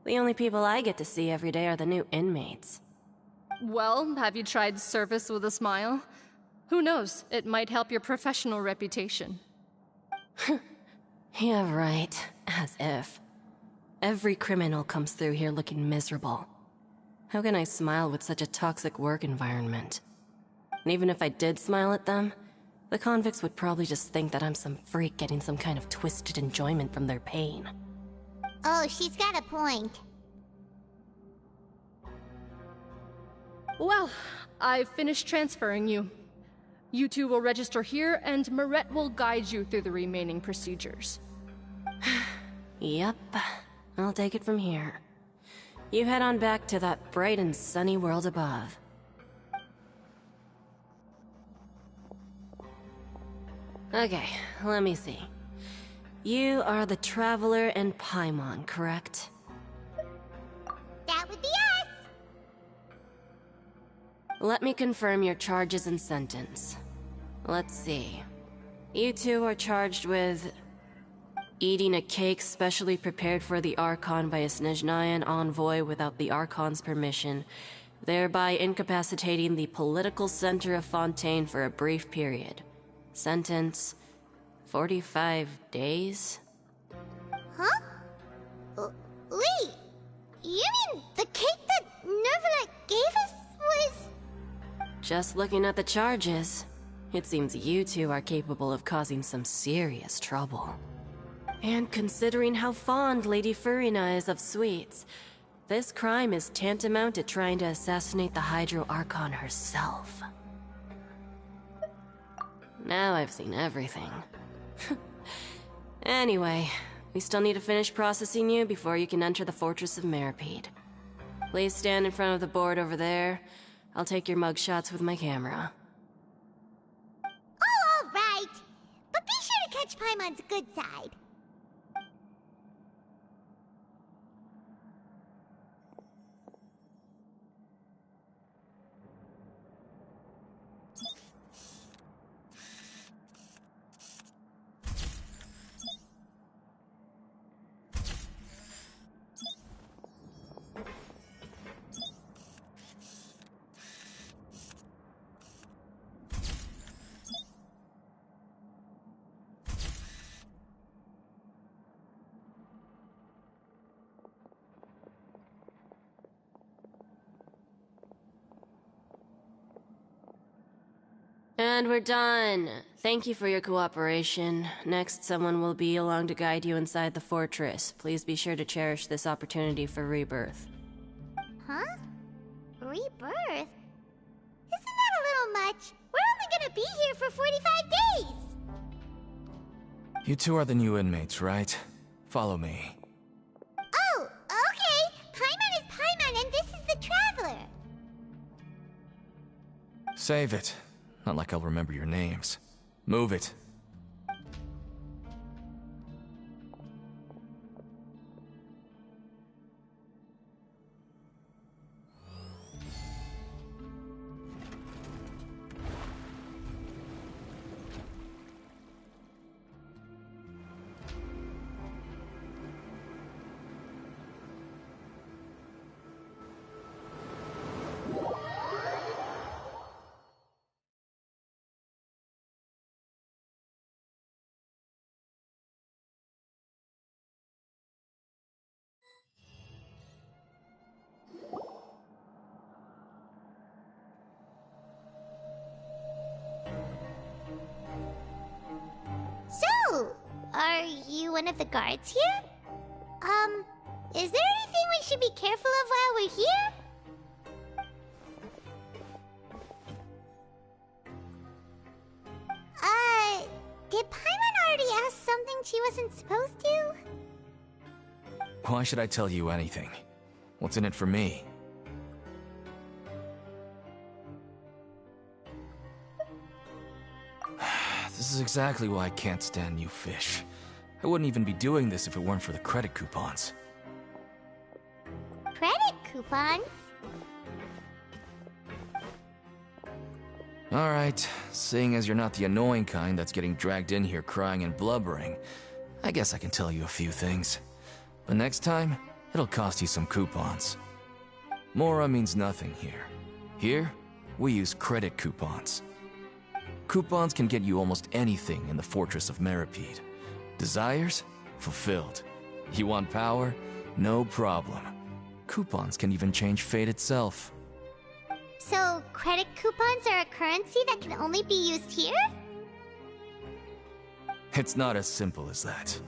The only people I get to see every day are the new inmates. Well, have you tried service with a smile? Who knows, it might help your professional reputation. Yeah, right. As if. Every criminal comes through here looking miserable. How can I smile with such a toxic work environment? And even if I did smile at them, the convicts would probably just think that I'm some freak getting some kind of twisted enjoyment from their pain. Oh, she's got a point. Well, I've finished transferring you. You two will register here, and Mirette will guide you through the remaining procedures. Yep, I'll take it from here. You head on back to that bright and sunny world above. Okay, let me see. You are the Traveler and Paimon, correct? That would be us! Let me confirm your charges and sentence. Let's see. You two are charged with eating a cake specially prepared for the Archon by a Snezhnayan envoy without the Archon's permission, thereby incapacitating the political center of Fontaine for a brief period. Sentence: 45 days? Huh? Wait, you mean the cake that Neuvillette gave us? Just looking at the charges, it seems you two are capable of causing some serious trouble. And considering how fond Lady Furina is of sweets, this crime is tantamount to trying to assassinate the Hydro Archon herself. Now I've seen everything. Anyway, we still need to finish processing you before you can enter the Fortress of Meripede. Please stand in front of the board over there. I'll take your mugshots with my camera. Oh, all right. But be sure to catch Paimon's good side. And we're done. Thank you for your cooperation. Next, someone will be along to guide you inside the fortress. Please be sure to cherish this opportunity for rebirth. Huh? Rebirth? Isn't that a little much? We're only gonna be here for 45 days! You two are the new inmates, right? Follow me. Oh, okay! Paimon is Paimon and this is the Traveler! Save it. Not like I'll remember your names. Move it. So, are you one of the guards here? Is there anything we should be careful of while we're here? Did Paimon already ask something she wasn't supposed to? Why should I tell you anything? What's in it for me? This is exactly why I can't stand you fish. I wouldn't even be doing this if it weren't for the credit coupons. Credit coupons? Alright, seeing as you're not the annoying kind that's getting dragged in here crying and blubbering, I guess I can tell you a few things. But next time, it'll cost you some coupons. Mora means nothing here. Here, we use credit coupons. Coupons can get you almost anything in the Fortress of Meripede. Desires? Fulfilled. You want power? No problem. Coupons can even change fate itself. So, credit coupons are a currency that can only be used here? It's not as simple as that.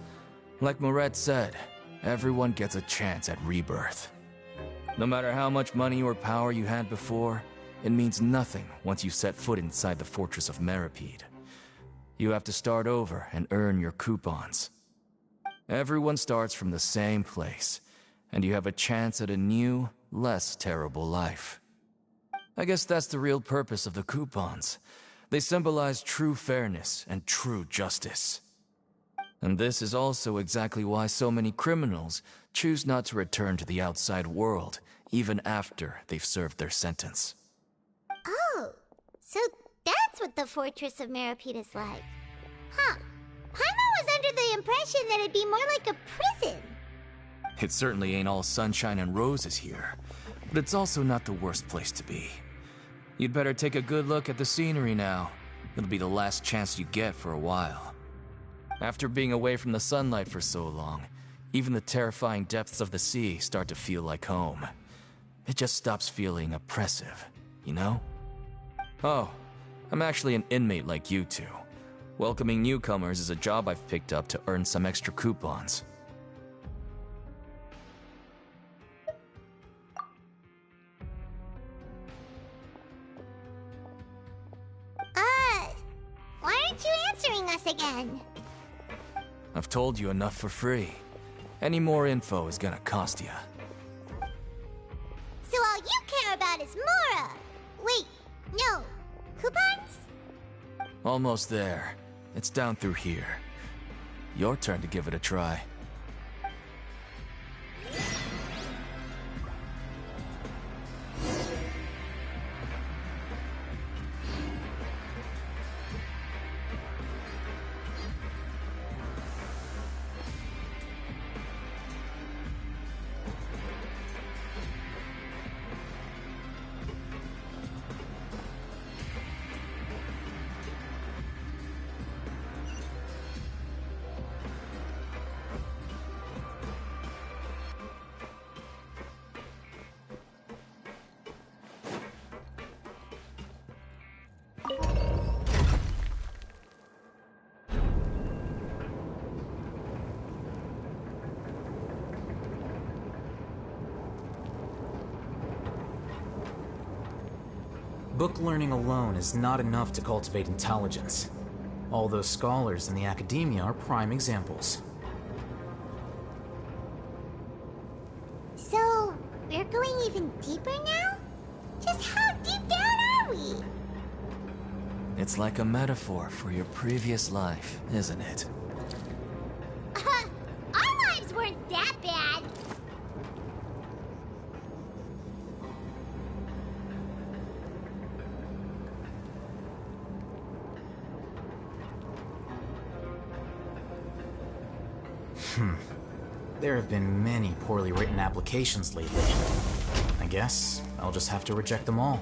Like Moret said, everyone gets a chance at rebirth. No matter how much money or power you had before, it means nothing once you set foot inside the Fortress of Meripede. You have to start over and earn your coupons. Everyone starts from the same place, and you have a chance at a new, less terrible life. I guess that's the real purpose of the coupons. They symbolize true fairness and true justice. And this is also exactly why so many criminals choose not to return to the outside world, even after they've served their sentence. Oh, so that's what the Fortress of Meripede is like. Huh. Paimon was under the impression that it'd be more like a prison. It certainly ain't all sunshine and roses here, but it's also not the worst place to be. You'd better take a good look at the scenery now. It'll be the last chance you get for a while. After being away from the sunlight for so long, even the terrifying depths of the sea start to feel like home. It just stops feeling oppressive, you know? Oh, I'm actually an inmate like you two. Welcoming newcomers is a job I've picked up to earn some extra coupons. Why aren't you answering us again? I've told you enough for free. Any more info is gonna cost you. So all you care about is Mora! Wait, no. Coupons? Almost there. It's down through here. Your turn to give it a try. Book learning alone is not enough to cultivate intelligence. All those scholars in the academia are prime examples. So, we're going even deeper now? Just how deep down are we? It's like a metaphor for your previous life, isn't it? Our lives weren't that bad. There have been many poorly written applications lately. I guess I'll just have to reject them all.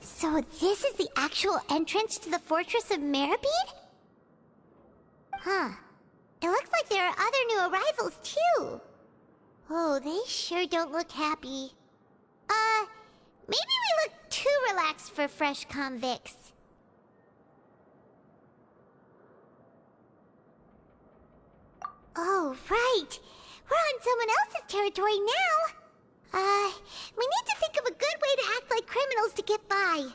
So this is the actual entrance to the Fortress of Meribede? Huh. It looks like there are other new arrivals, too. Oh, they sure don't look happy. Maybe we look too relaxed for fresh convicts. Oh, right. We're on someone else's territory now. We need to think of a good way to act like criminals to get by.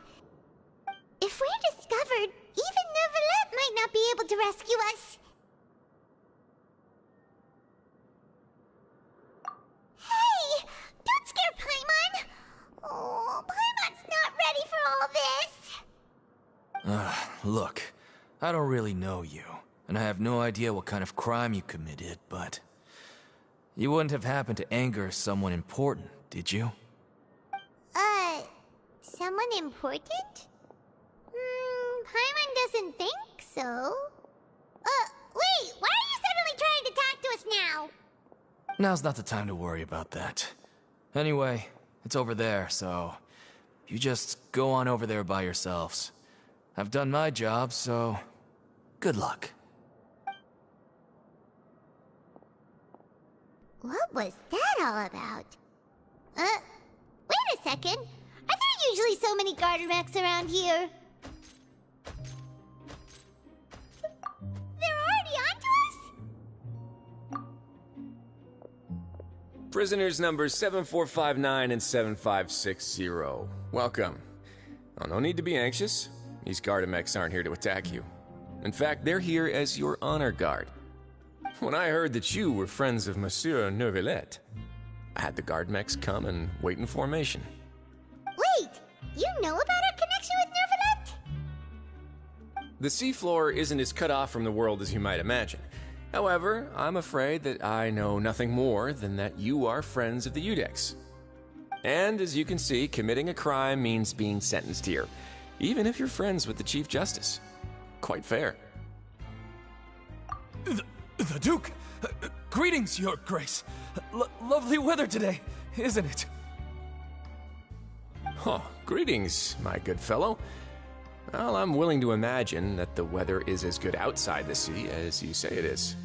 If we're discovered, even Neuvillette might not be able to rescue us. Hey! Don't scare Paimon! Oh, Paimon's not ready for all this! Look, I don't really know you, and I have no idea what kind of crime you committed, but... You wouldn't have happened to anger someone important, did you? Someone important? Paimon doesn't think so. Wait, why are you suddenly trying to talk to us now? Now's not the time to worry about that. Anyway, it's over there, so... You just go on over there by yourselves. I've done my job, so... Good luck. What was that all about? Wait a second. Are there usually so many Gardermechs around here? They're already onto us? Prisoners numbers 7459 and 7560. Welcome. Oh, no need to be anxious. These Gardermechs aren't here to attack you. In fact, they're here as your honor guard. When I heard that you were friends of Monsieur Neuvillette, I had the Gardermechs come and wait in formation. Wait! You know about our connection with Neuvillette? The seafloor isn't as cut off from the world as you might imagine. However, I'm afraid that I know nothing more than that you are friends of the Iudex. And as you can see, committing a crime means being sentenced here, even if you're friends with the Chief Justice. Quite fair. The Duke! Greetings, Your Grace! Lovely weather today, isn't it? Oh, greetings, my good fellow. Well, I'm willing to imagine that the weather is as good outside the sea as you say it is.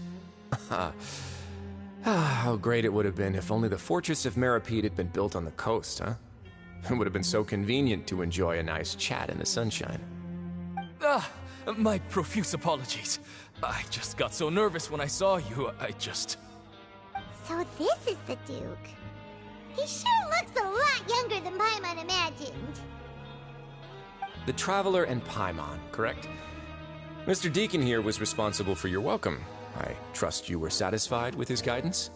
How great it would have been if only the Fortress of Meripede had been built on the coast, huh? It would have been so convenient to enjoy a nice chat in the sunshine. My profuse apologies. I just got so nervous when I saw you, So this is the Duke. He sure looks a lot younger than Paimon imagined. The Traveler and Paimon, correct? Mr. Deacon here was responsible for your welcome. I trust you were satisfied with his guidance?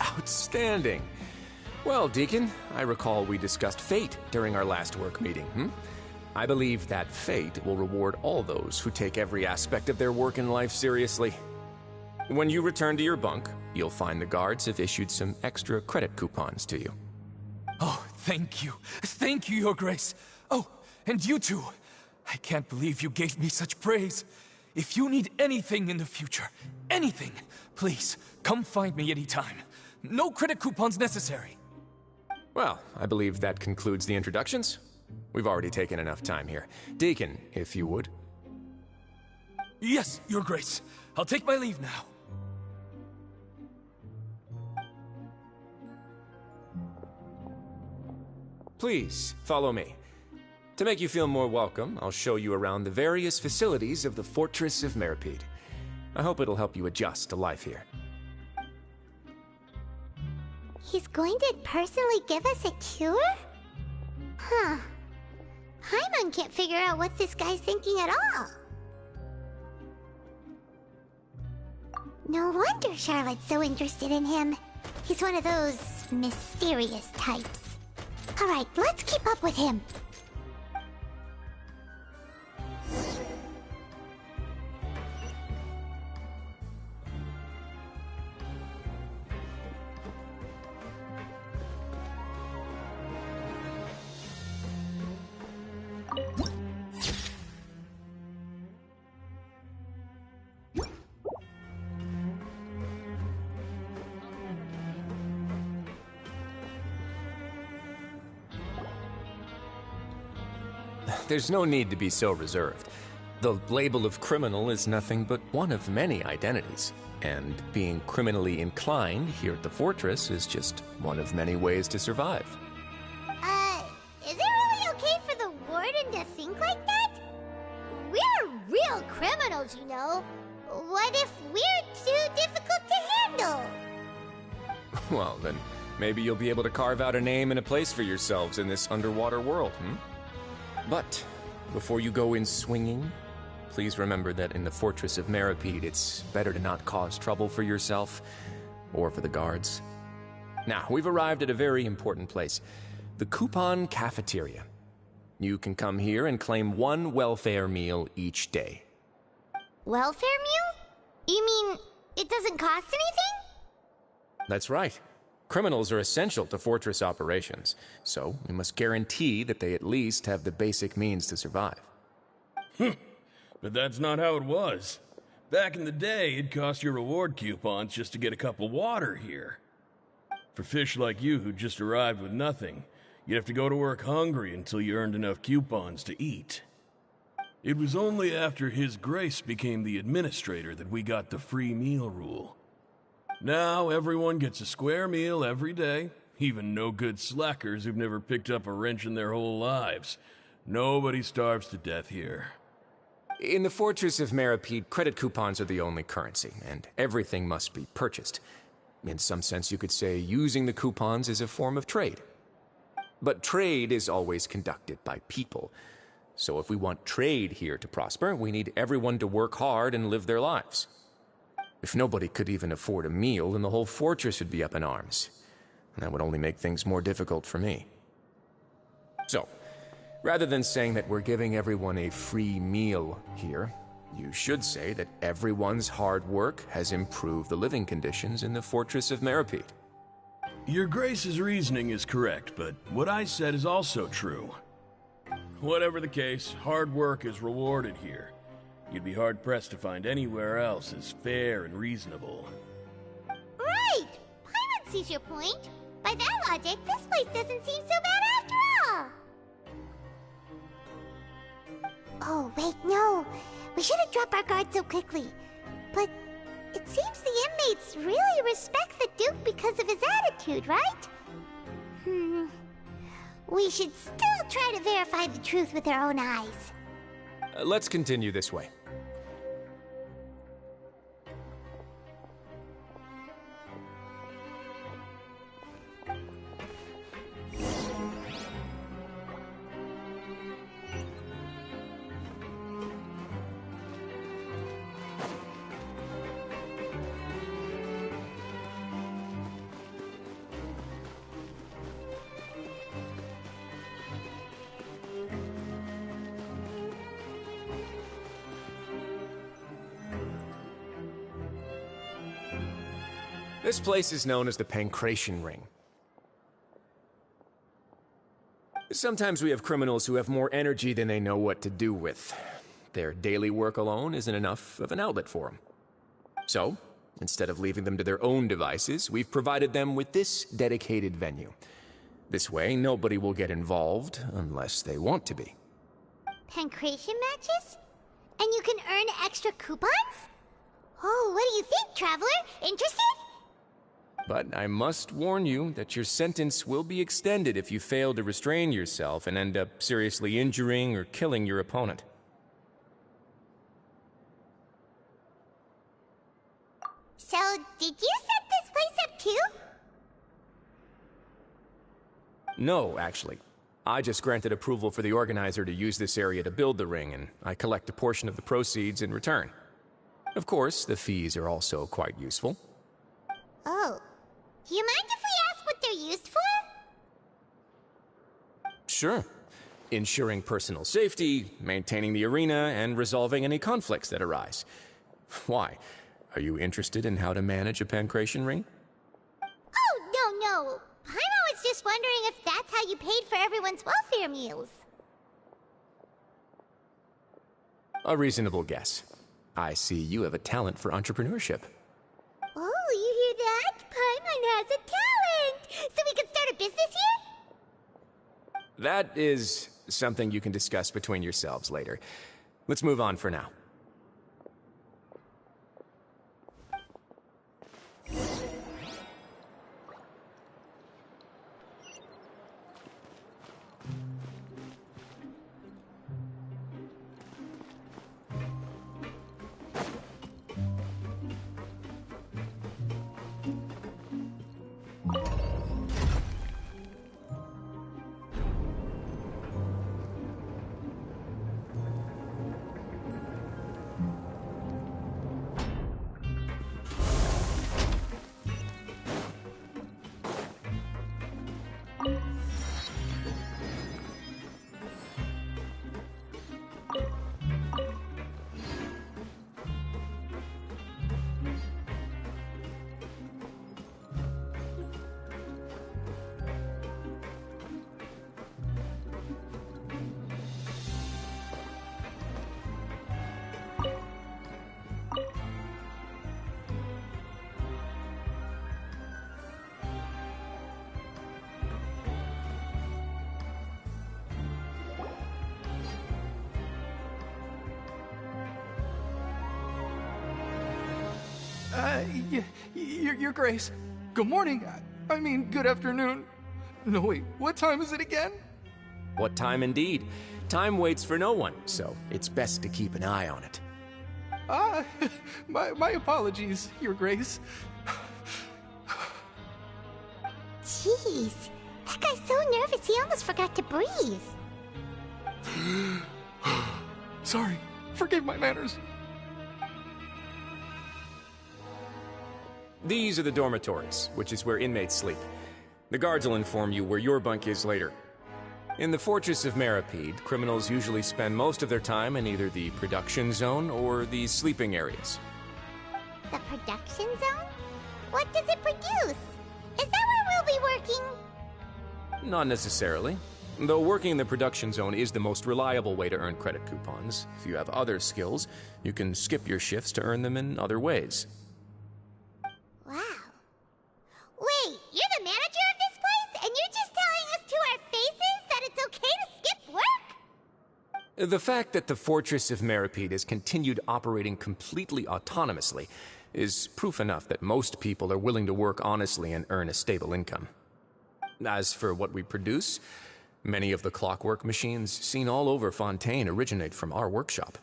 Outstanding! Well, Deacon, I recall we discussed fate during our last work meeting, I believe that fate will reward all those who take every aspect of their work in life seriously. When you return to your bunk, you'll find the guards have issued some extra credit coupons to you. Oh, thank you. Thank you, Your Grace. Oh, and you too. I can't believe you gave me such praise. If you need anything in the future, anything, please, come find me anytime. No credit coupons necessary. Well, I believe that concludes the introductions. We've already taken enough time here. Deacon, if you would. Yes, Your Grace. I'll take my leave now. Please, follow me. To make you feel more welcome, I'll show you around the various facilities of the Fortress of Meripede. I hope it'll help you adjust to life here. He's going to personally give us a cure? Huh. Paimon can't figure out what this guy's thinking at all. No wonder Charlotte's so interested in him. He's one of those mysterious types. Alright, let's keep up with him. There's no need to be so reserved. The label of criminal is nothing but one of many identities, and being criminally inclined here at the Fortress is just one of many ways to survive. Is it really okay for the Warden to think like that? We're real criminals, you know. What if we're too difficult to handle? Well, then maybe you'll be able to carve out a name and a place for yourselves in this underwater world, But before you go in swinging, please remember that in the Fortress of Meripede, it's better to not cause trouble for yourself or for the guards. Now, we've arrived at a very important place, the Coupon Cafeteria. You can come here and claim one welfare meal each day. Welfare meal? You mean it doesn't cost anything? That's right. Criminals are essential to Fortress operations, so we must guarantee that they at least have the basic means to survive. But that's not how it was. Back in the day, it cost your reward coupons just to get a cup of water here. For fish like you who just arrived with nothing, you'd have to go to work hungry until you earned enough coupons to eat. It was only after His Grace became the administrator that we got the free meal rule. Now everyone gets a square meal every day, even no-good slackers who've never picked up a wrench in their whole lives. Nobody starves to death here. In the Fortress of Meripede, credit coupons are the only currency, and everything must be purchased. In some sense, you could say using the coupons is a form of trade. But trade is always conducted by people. So if we want trade here to prosper, we need everyone to work hard and live their lives. If nobody could even afford a meal, then the whole fortress would be up in arms. And that would only make things more difficult for me. So, rather than saying that we're giving everyone a free meal here, you should say that everyone's hard work has improved the living conditions in the Fortress of Meripede. Your Grace's reasoning is correct, but what I said is also true. Whatever the case, hard work is rewarded here. You'd be hard-pressed to find anywhere else as fair and reasonable. Right! Paimon sees your point. By that logic, this place doesn't seem so bad after all. Oh, wait, no. We shouldn't drop our guard so quickly. But it seems the inmates really respect the Duke because of his attitude, right? We should still try to verify the truth with our own eyes. Let's continue this way. This place is known as the Pancration Ring. Sometimes we have criminals who have more energy than they know what to do with. Their daily work alone isn't enough of an outlet for them. So, instead of leaving them to their own devices, we've provided them with this dedicated venue. This way, nobody will get involved unless they want to be. Pancration matches? And you can earn extra coupons? Oh, what do you think, Traveler? Interested? But I must warn you that your sentence will be extended if you fail to restrain yourself and end up seriously injuring or killing your opponent. So, did you set this place up too? No, actually. I just granted approval for the organizer to use this area to build the ring, and I collect a portion of the proceeds in return. Of course, the fees are also quite useful. Oh. Do you mind if we ask what they're used for? Sure. Ensuring personal safety, maintaining the arena, and resolving any conflicts that arise. Why? Are you interested in how to manage a pancration ring? Oh, no. Paimon was just wondering if that's how you paid for everyone's welfare meals. A reasonable guess. I see you have a talent for entrepreneurship. Oh, you hear that? Paimon has a talent! So we can start a business here? That is something you can discuss between yourselves later. Let's move on for now. Your Grace. Good morning. I mean, good afternoon. No, wait, what time is it again? What time indeed? Time waits for no one, so it's best to keep an eye on it. My apologies, Your Grace. Jeez, that guy's so nervous he almost forgot to breathe. Sorry, forgive my manners. These are the dormitories, which is where inmates sleep. The guards will inform you where your bunk is later. In the Fortress of Meripede, criminals usually spend most of their time in either the production zone or the sleeping areas. The production zone? What does it produce? Is that where we'll be working? Not necessarily. Though working in the production zone is the most reliable way to earn credit coupons, if you have other skills, you can skip your shifts to earn them in other ways. Wow. Wait, you're the manager of this place, and you're just telling us to our faces that it's okay to skip work? The fact that the Fortress of Meripede has continued operating completely autonomously is proof enough that most people are willing to work honestly and earn a stable income. As for what we produce, many of the clockwork machines seen all over Fontaine originate from our workshop.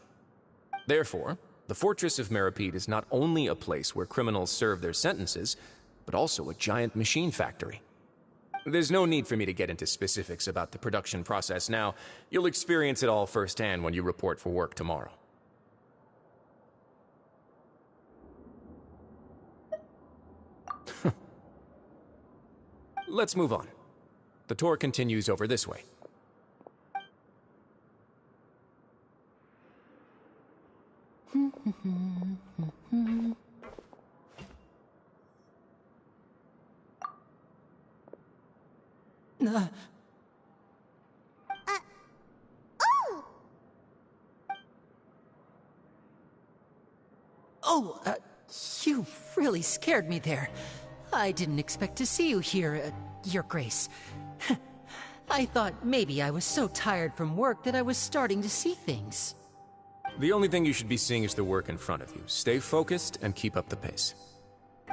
Therefore, the Fortress of Meripede is not only a place where criminals serve their sentences, but also a giant machine factory. There's no need for me to get into specifics about the production process now. You'll experience it all firsthand when you report for work tomorrow. Let's move on. The tour continues over this way. You really scared me there. I didn't expect to see you here, Your Grace. I thought maybe I was so tired from work that I was starting to see things. The only thing you should be seeing is the work in front of you. Stay focused and keep up the pace.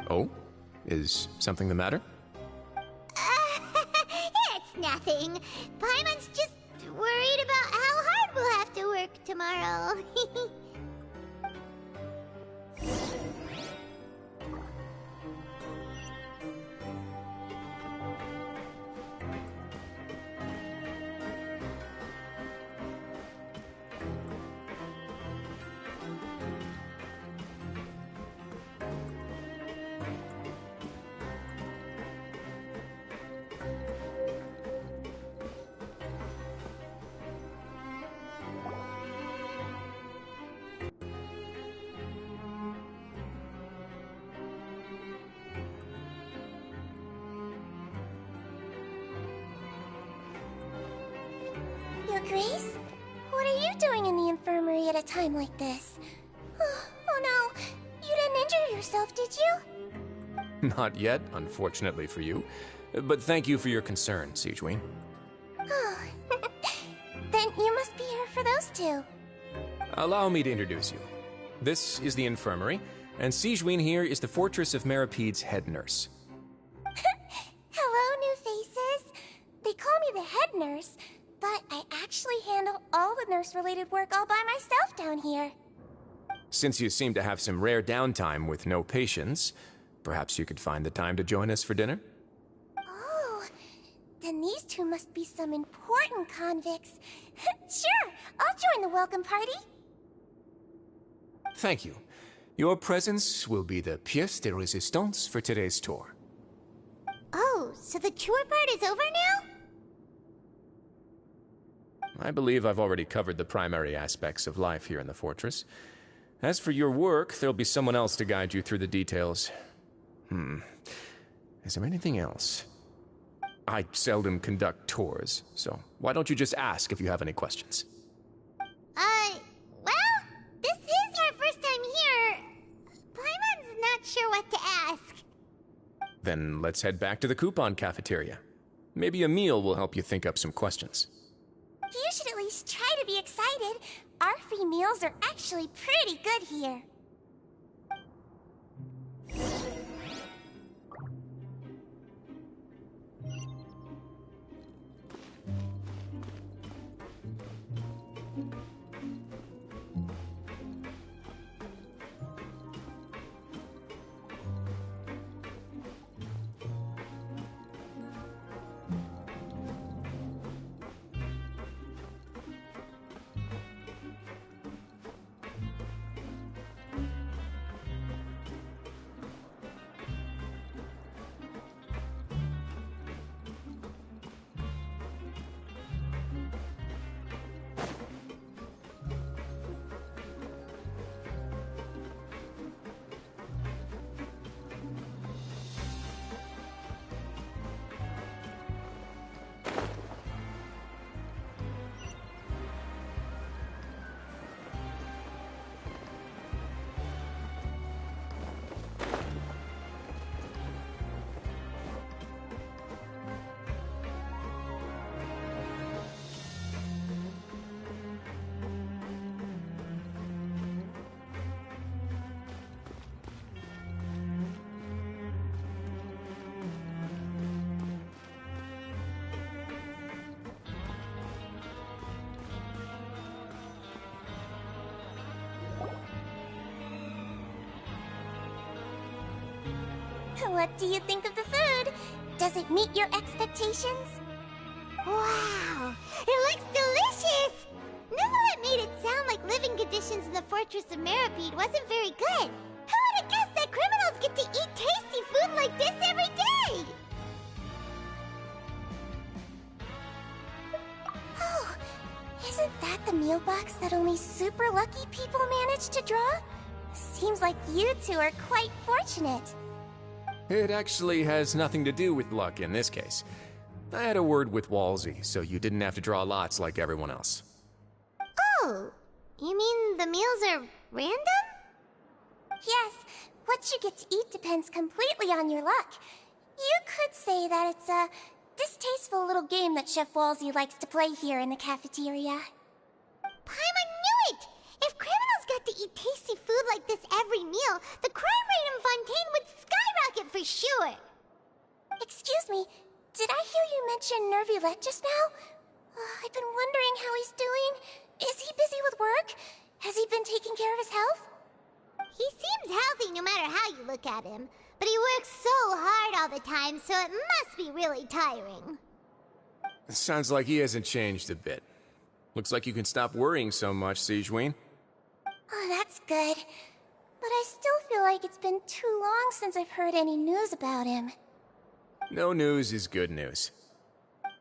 Oh? Is something the matter? It's nothing. Paimon's just worried about how hard we'll have to work tomorrow. Your Grace? What are you doing in the infirmary at a time like this? Oh no, you didn't injure yourself, did you? Not yet, unfortunately for you. But thank you for your concern, Sigewinne. Then you must be here for those two. Allow me to introduce you. This is the infirmary, and Sigewinne here is the Fortress of Meripede's head nurse. Hello, new faces. They call me the head nurse, but I actually handle all the nurse-related work all by myself down here. Since you seem to have some rare downtime with no patients, perhaps you could find the time to join us for dinner? Oh, then these two must be some important convicts. Sure, I'll join the welcome party. Thank you. Your presence will be the pièce de résistance for today's tour. Oh, so the tour part is over now? I believe I've already covered the primary aspects of life here in the fortress. As for your work, there'll be someone else to guide you through the details. Is there anything else? I seldom conduct tours, so why don't you just ask if you have any questions? Well, this is our first time here. Paimon's not sure what to ask. Then let's head back to the coupon cafeteria. Maybe a meal will help you think up some questions. You should at least try to be excited. Our free meals are actually pretty good here. What do you think of the food? Does it meet your expectations? Wow, it looks delicious! Neuvillette made it sound like living conditions in the Fortress of Meripede wasn't very good. Who would have guessed that criminals get to eat tasty food like this every day? Oh, isn't that the meal box that only super lucky people manage to draw? Seems like you two are quite fortunate. It actually has nothing to do with luck in this case. I had a word with Walsey, so you didn't have to draw lots like everyone else. Oh, you mean the meals are random? Yes, what you get to eat depends completely on your luck. You could say that it's a distasteful little game that Chef Walsey likes to play here in the cafeteria. Paimon knew it! If criminals got to eat tasty food like this every meal, the crime rate in Fontaine would skyrocket for sure! Excuse me, did I hear you mention Neuvillette just now? I've been wondering how he's doing. Is he busy with work? Has he been taking care of his health? He seems healthy no matter how you look at him, but he works so hard all the time, so it must be really tiring. Sounds like he hasn't changed a bit. Looks like you can stop worrying so much, Sigewinne. Oh, that's good. But I still feel like it's been too long since I've heard any news about him. No news is good news.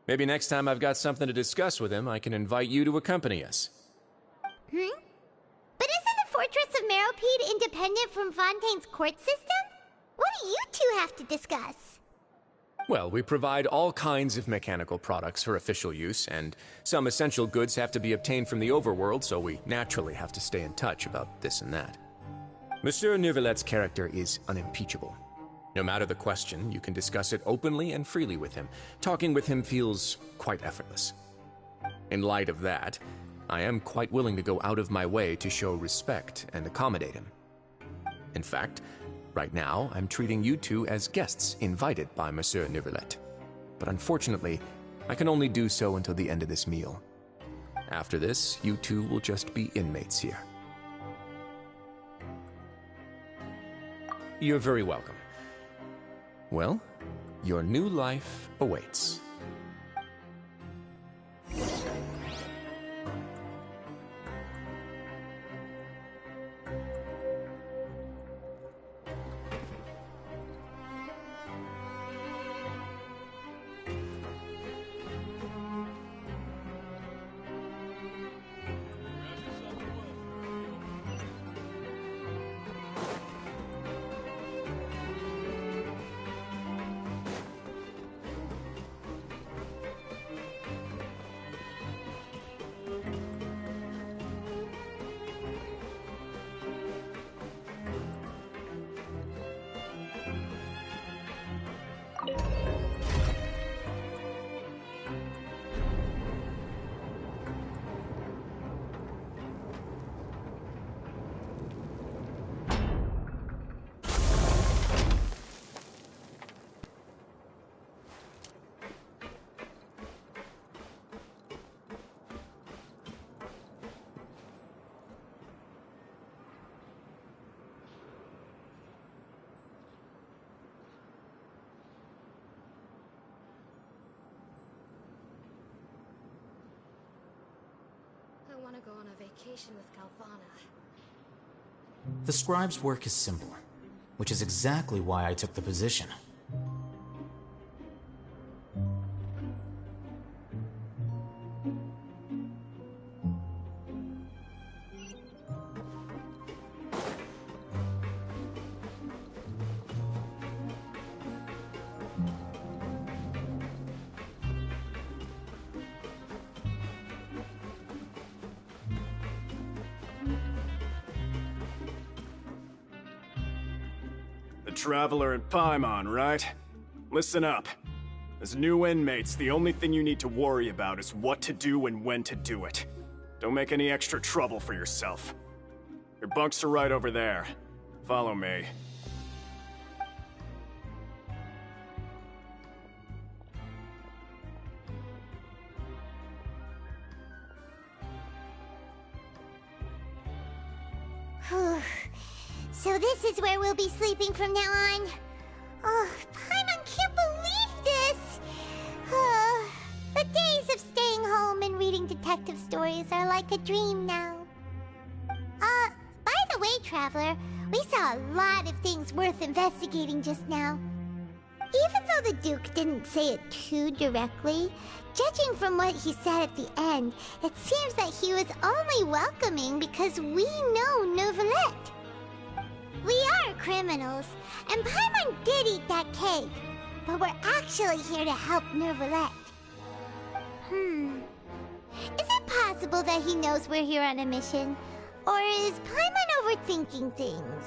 Maybe next time I've got something to discuss with him, I can invite you to accompany us. But isn't the Fortress of Meripede independent from Fontaine's court system? What do you two have to discuss? Well, we provide all kinds of mechanical products for official use, and some essential goods have to be obtained from the overworld, so we naturally have to stay in touch about this and that. Monsieur Neuvillette's character is unimpeachable. No matter the question, you can discuss it openly and freely with him. Talking with him feels quite effortless. In light of that, I am quite willing to go out of my way to show respect and accommodate him. In fact, right now, I'm treating you two as guests invited by Monsieur Neuvillette. But unfortunately, I can only do so until the end of this meal. After this, you two will just be inmates here. You're very welcome. Well, your new life awaits. I want to go on a vacation with Galvana. The scribe's work is simple, which is exactly why I took the position. The Traveler and Paimon, right? Listen up. As new inmates, the only thing you need to worry about is what to do and when to do it. Don't make any extra trouble for yourself. Your bunks are right over there. Follow me. So this is where we'll be sleeping from now on? Oh, Paimon can't believe this! The days of staying home and reading detective stories are like a dream now. By the way, Traveler, we saw a lot of things worth investigating just now. Even though the Duke didn't say it too directly, judging from what he said at the end, it seems that he was only welcoming because we know Neuvillette. We are criminals, and Paimon did eat that cake, but we're actually here to help Neuvillette. Is it possible that he knows we're here on a mission? Or is Paimon overthinking things?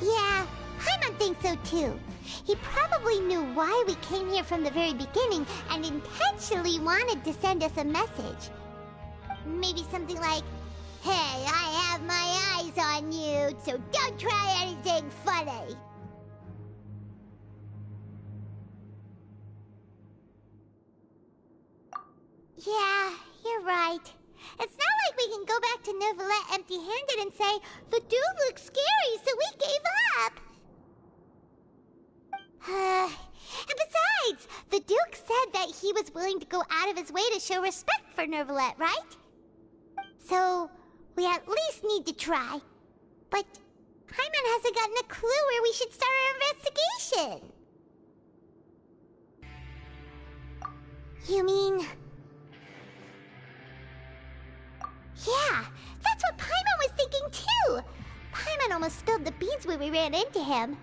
Yeah, Paimon thinks so too. He probably knew why we came here from the very beginning and intentionally wanted to send us a message. Maybe something like, "Hey, I have my eyes on you, so don't try anything funny." Yeah, you're right. It's not like we can go back to Neuvillette empty-handed and say, "The dude looks scary, so we gave up." And besides, the Duke said that he was willing to go out of his way to show respect for Neuvillette, right? So, we at least need to try. But Paimon hasn't gotten a clue where we should start our investigation. You mean... Yeah, that's what Paimon was thinking too! Paimon almost spilled the beans when we ran into him.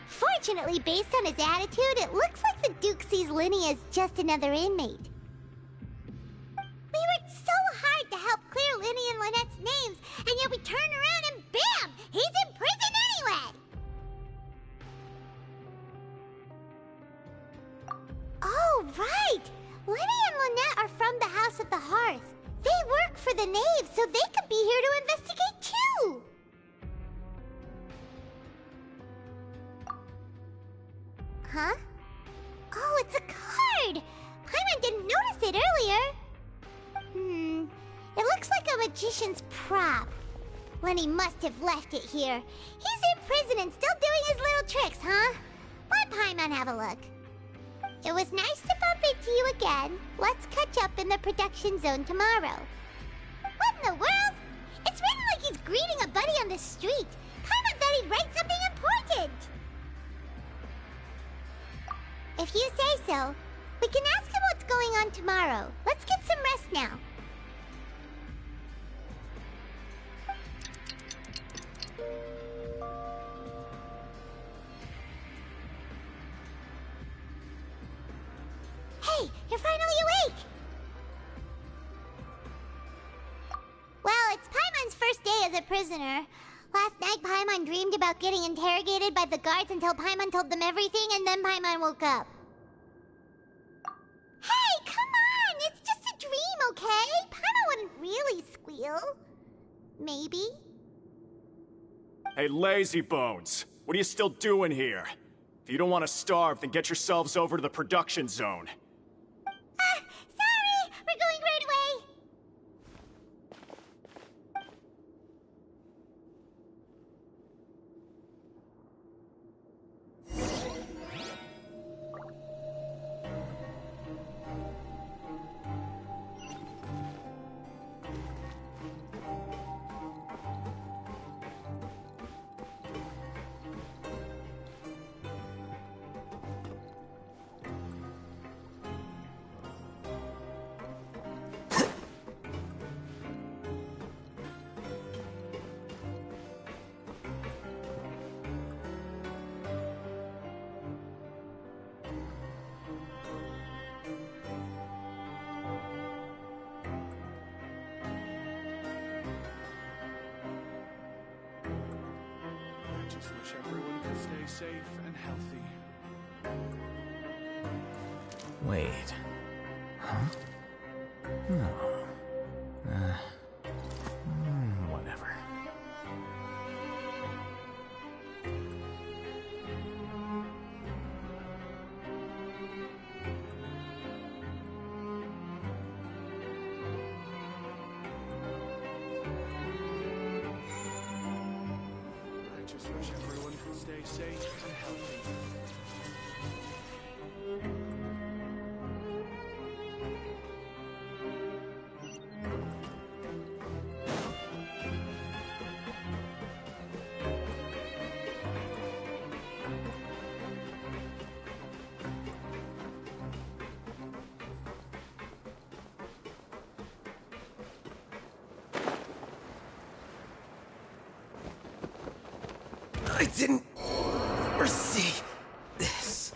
Fortunately, based on his attitude, it looks like the Duke sees Linny as just another inmate. We worked so hard to help clear Linny and Lynette's names, and yet we turn around and bam! He's in prison anyway! Oh, right! Linny and Lynette are from the House of the Hearth. They work for the Knave, so they could be here to investigate too! Huh? Oh, it's a card! Paimon didn't notice it earlier. It looks like a magician's prop. Lenny must have left it here. He's in prison and still doing his little tricks, huh? Let Paimon have a look. It was nice to bump into you again. Let's catch up in the production zone tomorrow. What in the world? It's written like he's greeting a buddy on the street. Paimon thought he'd write something important. If you say so, we can ask him what's going on tomorrow. Let's get some rest now. Hey, you're finally awake! Well, it's Paimon's first day as a prisoner. Last night, Paimon dreamed about getting interrogated by the guards until Paimon told them everything, and then Paimon woke up. Hey, come on! It's just a dream, okay? Paimon wouldn't really squeal. Maybe? Hey, lazy bones! What are you still doing here? If you don't want to starve, then get yourselves over to the production zone. Sorry! We're going right away! I just wish everyone could stay safe and healthy. Wait. Huh? No. Whatever. I just wish everyone Stay safe and healthy. I didn't foresee this.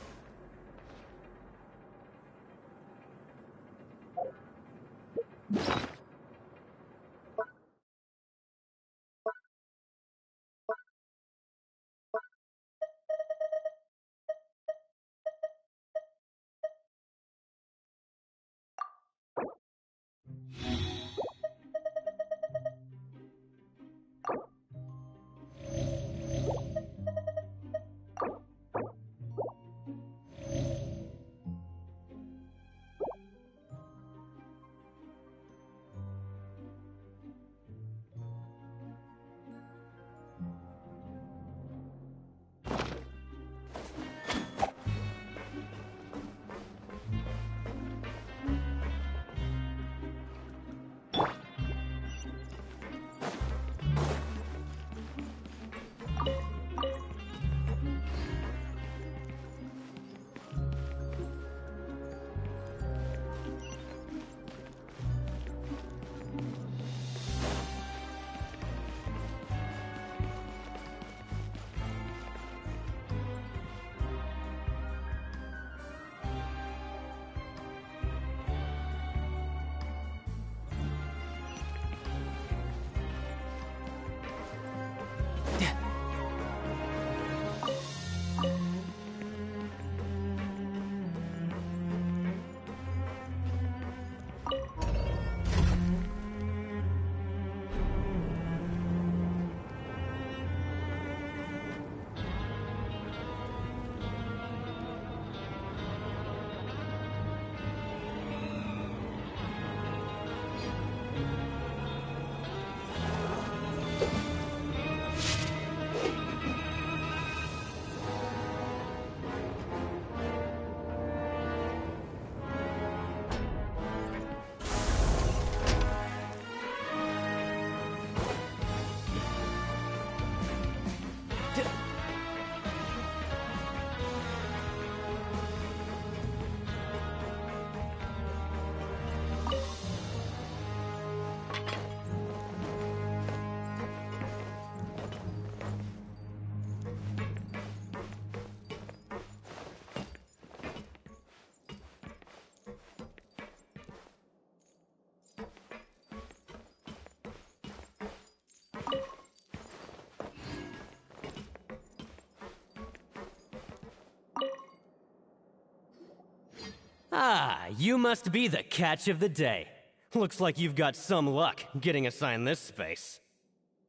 Ah, you must be the catch of the day. Looks like you've got some luck getting assigned this space.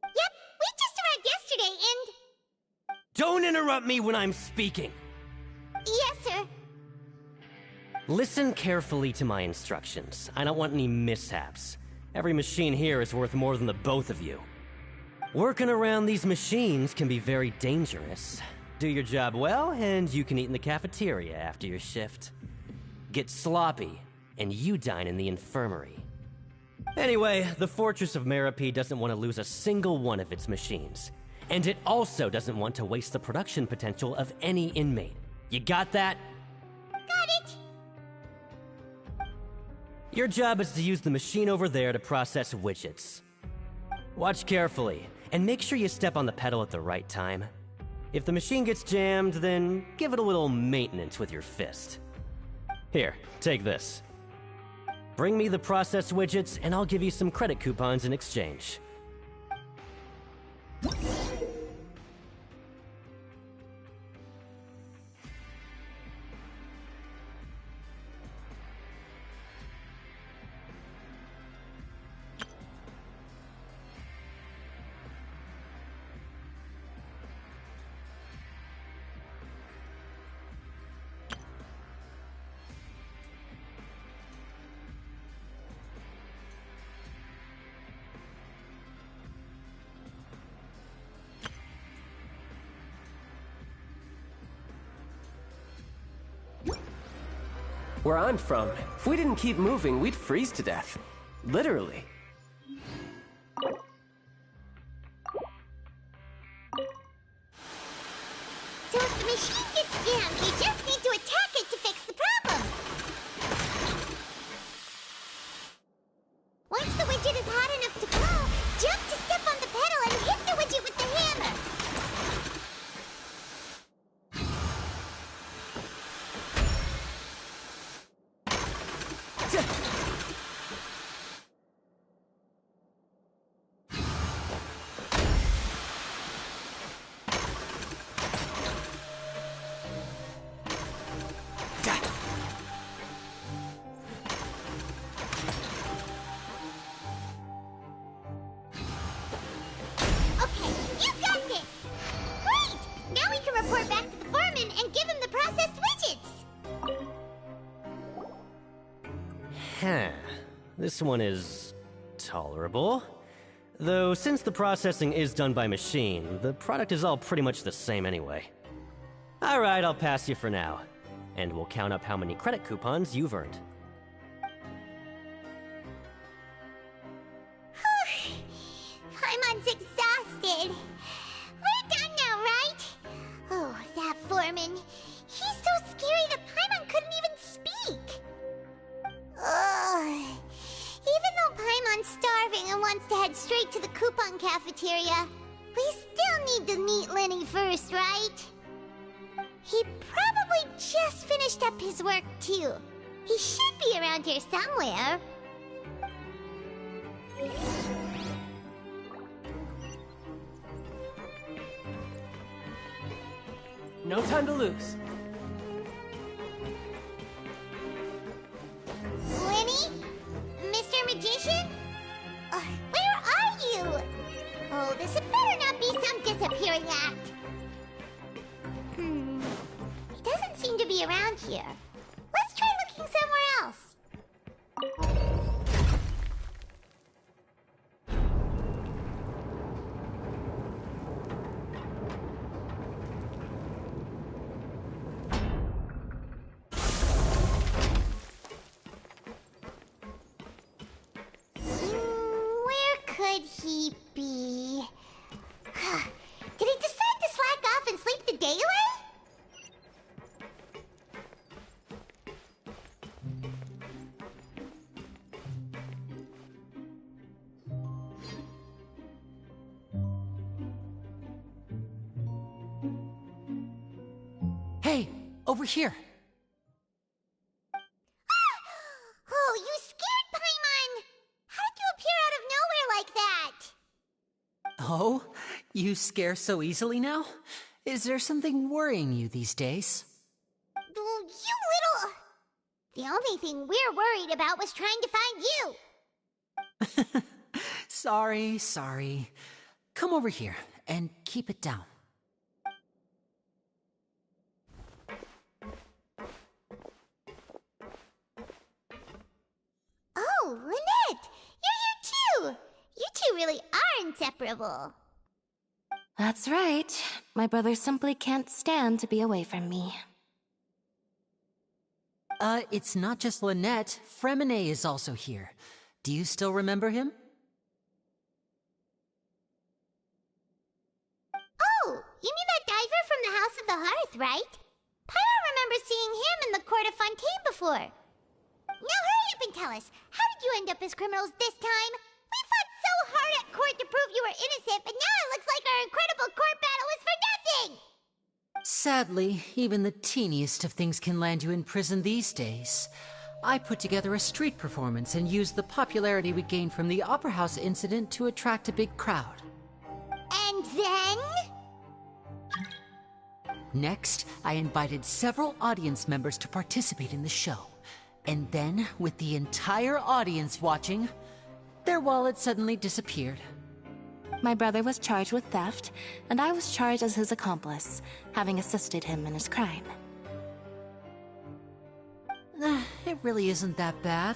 Yep, we just arrived yesterday and... Don't interrupt me when I'm speaking! Yes, sir. Listen carefully to my instructions. I don't want any mishaps. Every machine here is worth more than the both of you. Working around these machines can be very dangerous. Do your job well, and you can eat in the cafeteria after your shift. Get sloppy, and you dine in the infirmary. Anyway, the Fortress of Merope doesn't want to lose a single one of its machines. And it also doesn't want to waste the production potential of any inmate. You got that? Got it! Your job is to use the machine over there to process widgets. Watch carefully, and make sure you step on the pedal at the right time. If the machine gets jammed, then give it a little maintenance with your fist. Here, take this. Bring me the process widgets, and I'll give you some credit coupons in exchange. Where I'm from, if we didn't keep moving, we'd freeze to death. Literally. So if the machine gets jammed, you just need to attack it to fix the problem. Once the widget is hot enough to glow, jump to step on the pedal and hit the widget with the hammer. Okay, you got this! Great! Now we can report back to the foreman and give him the processed widgets! Huh. This one is tolerable. Though, since the processing is done by machine, the product is all pretty much the same anyway. Alright, I'll pass you for now. And we'll count up how many credit coupons you've earned. Paimon's exhausted. We're done now, right? Oh, that foreman. He's so scary that Paimon couldn't even speak. Ugh. Even though Paimon's starving and wants to head straight to the coupon cafeteria, we still need to meet Lenny first, right? He probably just finished up his work, too. He should be around here somewhere. No time to lose. Lenny? Mr. Magician? Where are you? Oh, this had better not be some disappearing act. He doesn't seem to be around here. Let's try looking somewhere else. Where could he be? Did he decide to slack off and sleep the day away? Hey, over here. Oh, you scared Paimon! How did you appear out of nowhere like that? Oh, you scare so easily now? Is there something worrying you these days? You little... The only thing we're worried about was trying to find you. Sorry. Come over here and keep it down. Oh, Lynette! You're here too! You two really are inseparable. That's right. My brother simply can't stand to be away from me. It's not just Lynette. Fremine is also here. Do you still remember him? Oh, you mean that diver from the House of the Hearth, right? Pyro remembers seeing him in the Court of Fontaine before. Now hurry up and tell us, how did you end up as criminals this time? We fought so hard at court to prove you were innocent, but now it looks like our incredible court battle was for nothing! Sadly, even the teeniest of things can land you in prison these days. I put together a street performance and used the popularity we gained from the Opera House incident to attract a big crowd. And then? Next, I invited several audience members to participate in the show. And then, with the entire audience watching, their wallet suddenly disappeared. My brother was charged with theft, and I was charged as his accomplice, having assisted him in his crime. It really isn't that bad.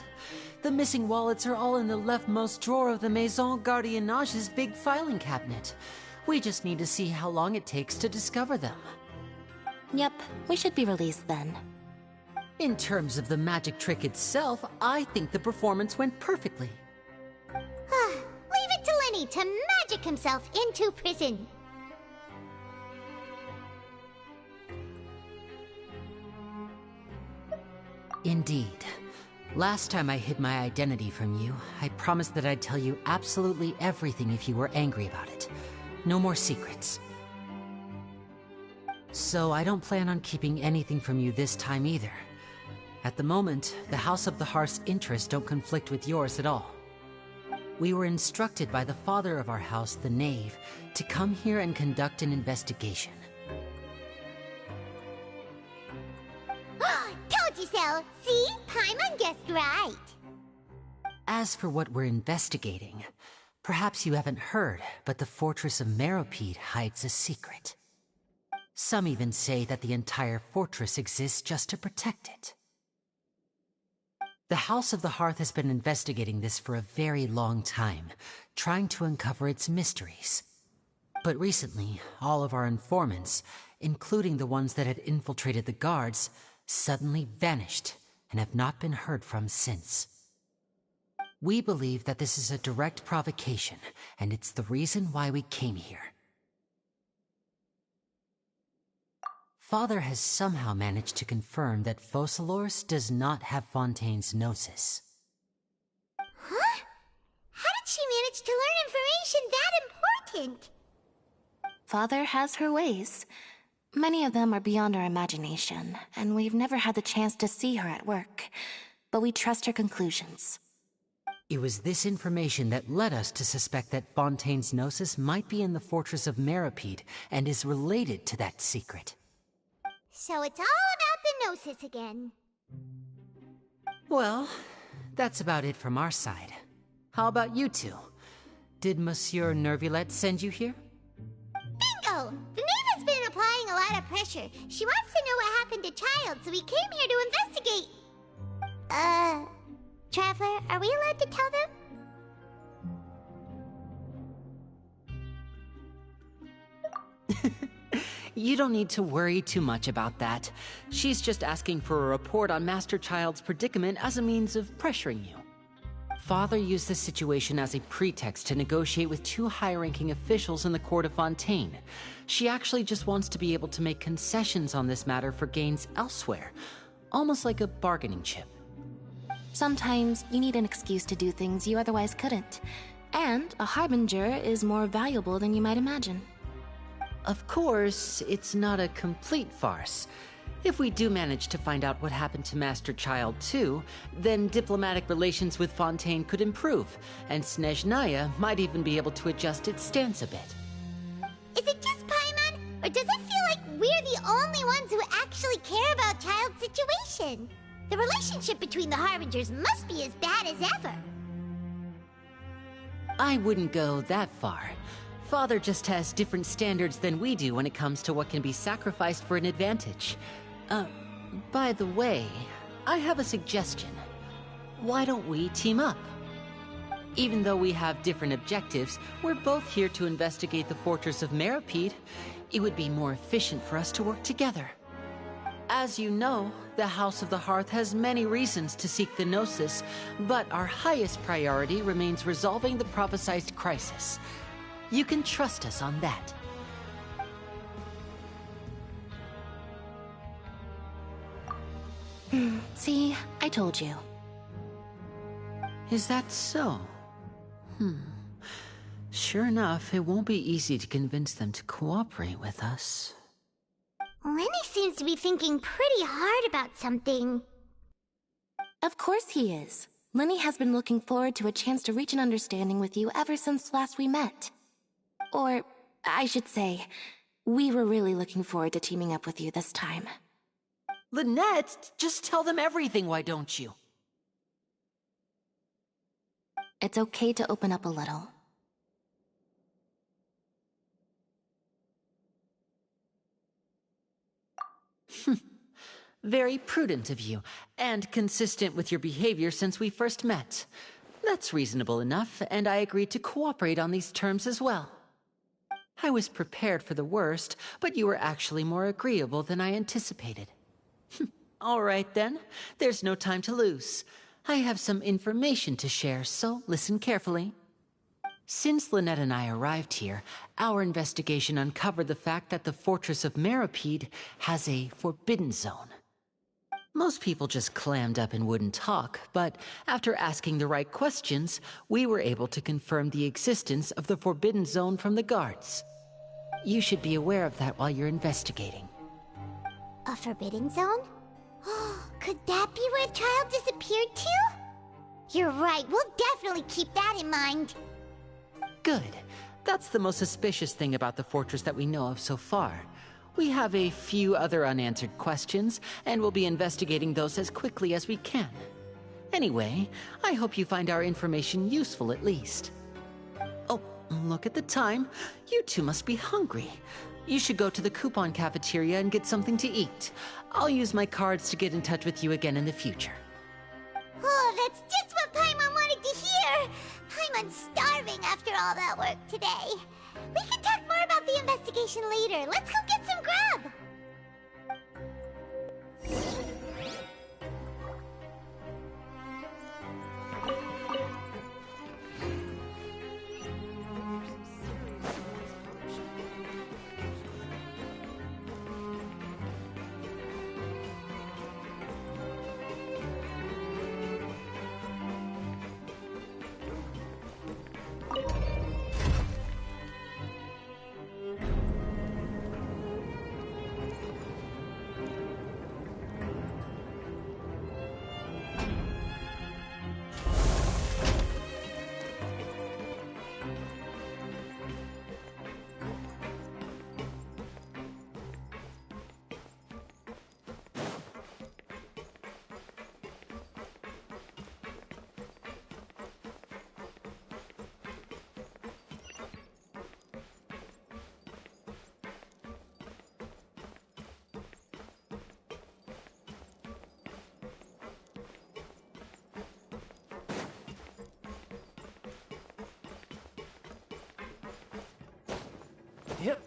The missing wallets are all in the leftmost drawer of the Maison Gardiennage's big filing cabinet. We just need to see how long it takes to discover them. Yep, we should be released then. In terms of the magic trick itself, I think the performance went perfectly. Leave it to Lenny to magic himself into prison. Indeed. Last time I hid my identity from you, I promised that I'd tell you absolutely everything if you were angry about it. No more secrets. So I don't plan on keeping anything from you this time either. At the moment, the House of the Hearth's interests don't conflict with yours at all. We were instructed by the father of our house, the Knave, to come here and conduct an investigation. Told you so! See? Paimon guessed right. As for what we're investigating, perhaps you haven't heard, but the fortress of Meropide hides a secret. Some even say that the entire fortress exists just to protect it. The House of the Hearth has been investigating this for a very long time, trying to uncover its mysteries. But recently, all of our informants, including the ones that had infiltrated the guards, suddenly vanished and have not been heard from since. We believe that this is a direct provocation, and it's the reason why we came here. Father has somehow managed to confirm that Focalors does not have Fontaine's Gnosis. Huh? How did she manage to learn information that important? Father has her ways. Many of them are beyond our imagination, and we've never had the chance to see her at work. But we trust her conclusions. It was this information that led us to suspect that Fontaine's Gnosis might be in the fortress of Meropide and is related to that secret. So it's all about the Gnosis again. Well, that's about it from our side. How about you two? Did Monsieur Neuvillette send you here? Bingo! The Knave has been applying a lot of pressure. She wants to know what happened to Child, so we came here to investigate. Traveler, are we allowed to tell them? You don't need to worry too much about that. She's just asking for a report on Master Child's predicament as a means of pressuring you. Father used this situation as a pretext to negotiate with two high-ranking officials in the court of Fontaine. She actually just wants to be able to make concessions on this matter for gains elsewhere, almost like a bargaining chip. Sometimes you need an excuse to do things you otherwise couldn't. And a harbinger is more valuable than you might imagine. Of course, it's not a complete farce. If we do manage to find out what happened to Master Child too, then diplomatic relations with Fontaine could improve, and Snezhnaya might even be able to adjust its stance a bit. Is it just Paimon, or does it feel like we're the only ones who actually care about Child's situation? The relationship between the Harbingers must be as bad as ever. I wouldn't go that far. Father just has different standards than we do when it comes to what can be sacrificed for an advantage. By the way, I have a suggestion. Why don't we team up? Even though we have different objectives, we're both here to investigate the fortress of Meropide. It would be more efficient for us to work together. As you know, the House of the Hearth has many reasons to seek the Gnosis, but our highest priority remains resolving the prophesized crisis. You can trust us on that. See, I told you. Is that so? Sure enough, it won't be easy to convince them to cooperate with us. Lenny seems to be thinking pretty hard about something. Of course he is. Lenny has been looking forward to a chance to reach an understanding with you ever since last we met. Or, I should say, we were really looking forward to teaming up with you this time. Lynette, just tell them everything, why don't you? It's okay to open up a little. Very prudent of you, and consistent with your behavior since we first met. That's reasonable enough, and I agreed to cooperate on these terms as well. I was prepared for the worst, but you were actually more agreeable than I anticipated. All right then, there's no time to lose. I have some information to share, so listen carefully. Since Lynette and I arrived here, our investigation uncovered the fact that the Fortress of Meropide has a forbidden zone. Most people just clammed up and wouldn't talk, but after asking the right questions, we were able to confirm the existence of the forbidden zone from the guards. You should be aware of that while you're investigating. A forbidden zone? Could that be where the child disappeared to? You're right, we'll definitely keep that in mind. Good. That's the most suspicious thing about the fortress that we know of so far. We have a few other unanswered questions, and we'll be investigating those as quickly as we can. Anyway, I hope you find our information useful at least. Oh, look at the time. You two must be hungry. You should go to the coupon cafeteria and get something to eat. I'll use my cards to get in touch with you again in the future. Oh, that's just what Paimon wanted to hear! Paimon's starving after all that work today. We can talk more about the investigation later. Let's go get some grub! Yep.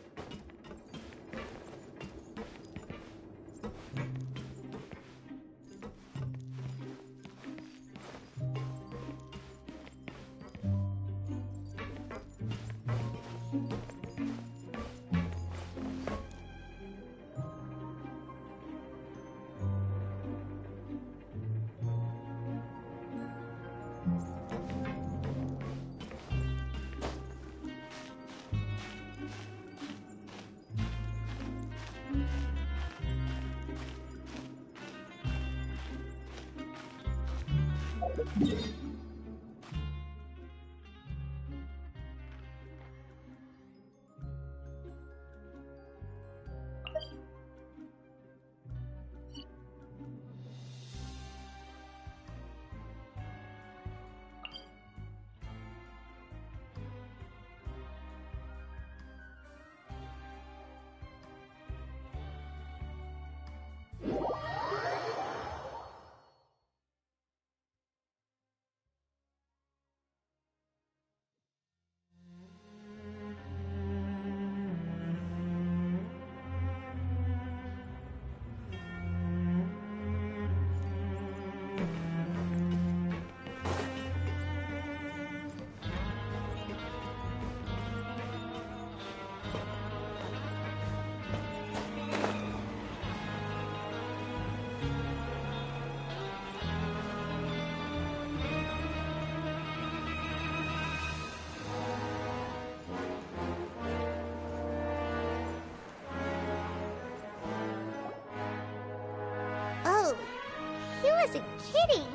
He wasn't kidding.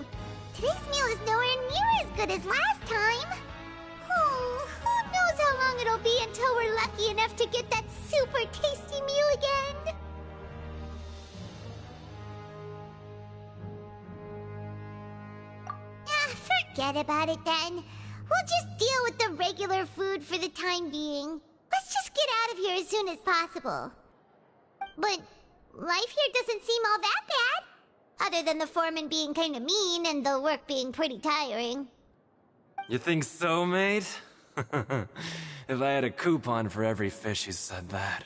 Today's meal is nowhere near as good as last time. Oh, who knows how long it'll be until we're lucky enough to get that super tasty meal again. Forget about it then. We'll just deal with the regular food for the time being. Let's just get out of here as soon as possible. But life here doesn't seem all that bad. Other than the foreman being kind of mean and the work being pretty tiring. You think so, mate? If I had a coupon for every fish who said that.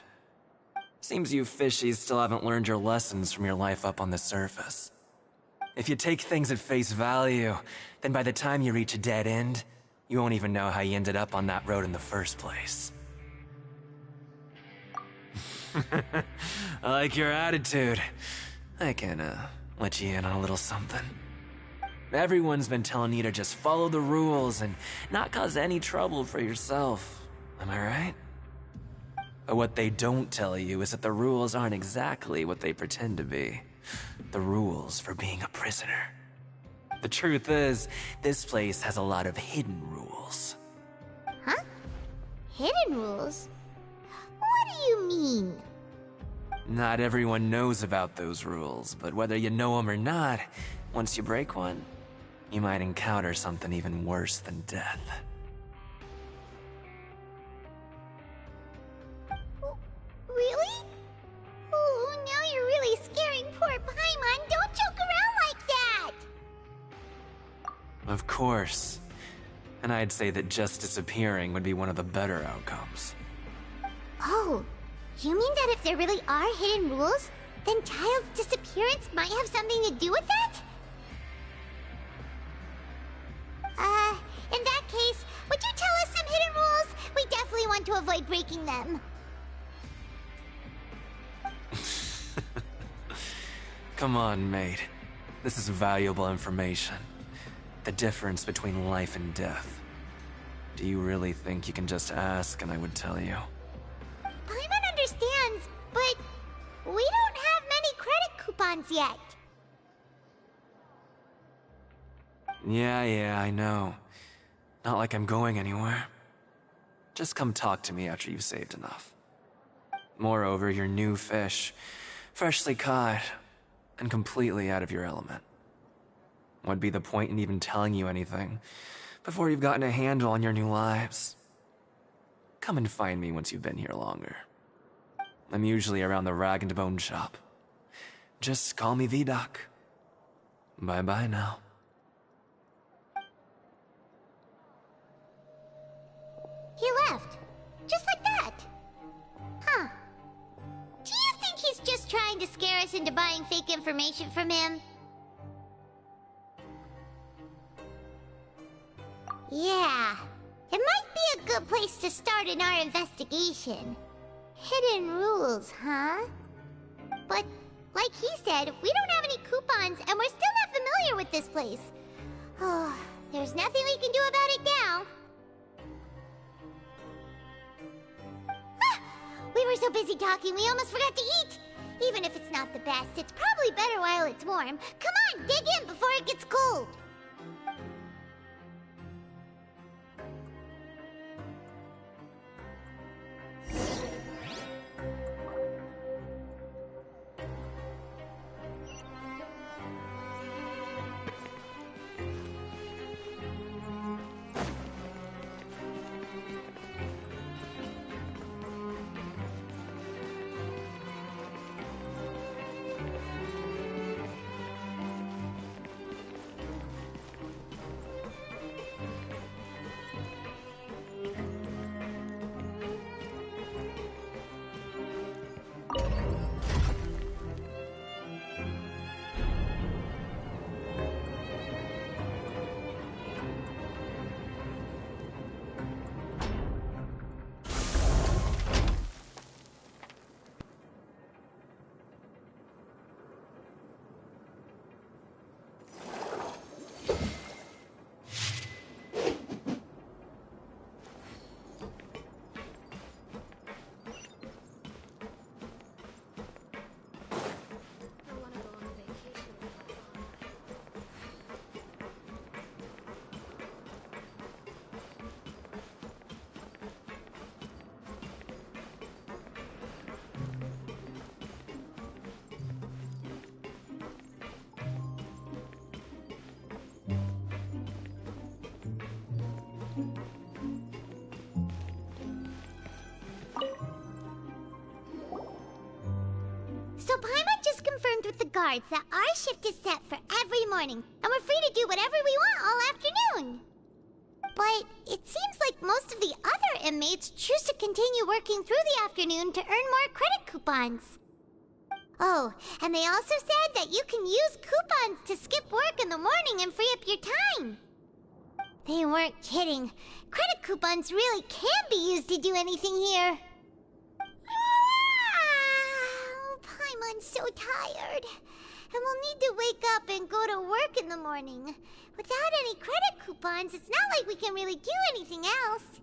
Seems you fishies still haven't learned your lessons from your life up on the surface. If you take things at face value, then by the time you reach a dead end, you won't even know how you ended up on that road in the first place. I like your attitude. I can, let you in on a little something. Everyone's been telling you to just follow the rules and not cause any trouble for yourself. Am I right? But what they don't tell you is that the rules aren't exactly what they pretend to be. The rules for being a prisoner. The truth is, this place has a lot of hidden rules. Huh? Hidden rules? What do you mean? Not everyone knows about those rules, but whether you know them or not, once you break one, you might encounter something even worse than death. Really? Oh, now you're really scaring poor Paimon. Don't joke around like that! Of course. And I'd say that just disappearing would be one of the better outcomes. Oh, you mean that if there really are hidden rules, then Child's disappearance might have something to do with that? In that case, would you tell us some hidden rules? We definitely want to avoid breaking them. Come on, mate. This is valuable information. The difference between life and death. Do you really think you can just ask and I would tell you? Paimon understands, but we don't have many credit coupons yet. Yeah, I know. Not like I'm going anywhere. Just come talk to me after you've saved enough. Moreover, you're new fish, freshly caught, and completely out of your element. What'd be the point in even telling you anything before you've gotten a handle on your new lives? Come and find me once you've been here longer. I'm usually around the rag and bone shop. Just call me V-Doc. Bye-bye now. He left. Just like that. Huh. Do you think he's just trying to scare us into buying fake information from him? Yeah. It might be a good place to start in our investigation. Hidden rules, huh? But, like he said, we don't have any coupons and we're still not familiar with this place. Oh, there's nothing we can do about it now. We were so busy talking, we almost forgot to eat! Even if it's not the best, it's probably better while it's warm. Come on, dig in before it gets cold! So Paimon just confirmed with the guards that our shift is set for every morning, and we're free to do whatever we want all afternoon. But it seems like most of the other inmates choose to continue working through the afternoon to earn more credit coupons. Oh, and they also said that you can use coupons to skip work in the morning and free up your time. They weren't kidding. Credit coupons really can be used to do anything here. Paimon's so tired. And we'll need to wake up and go to work in the morning. Without any credit coupons, it's not like we can really do anything else.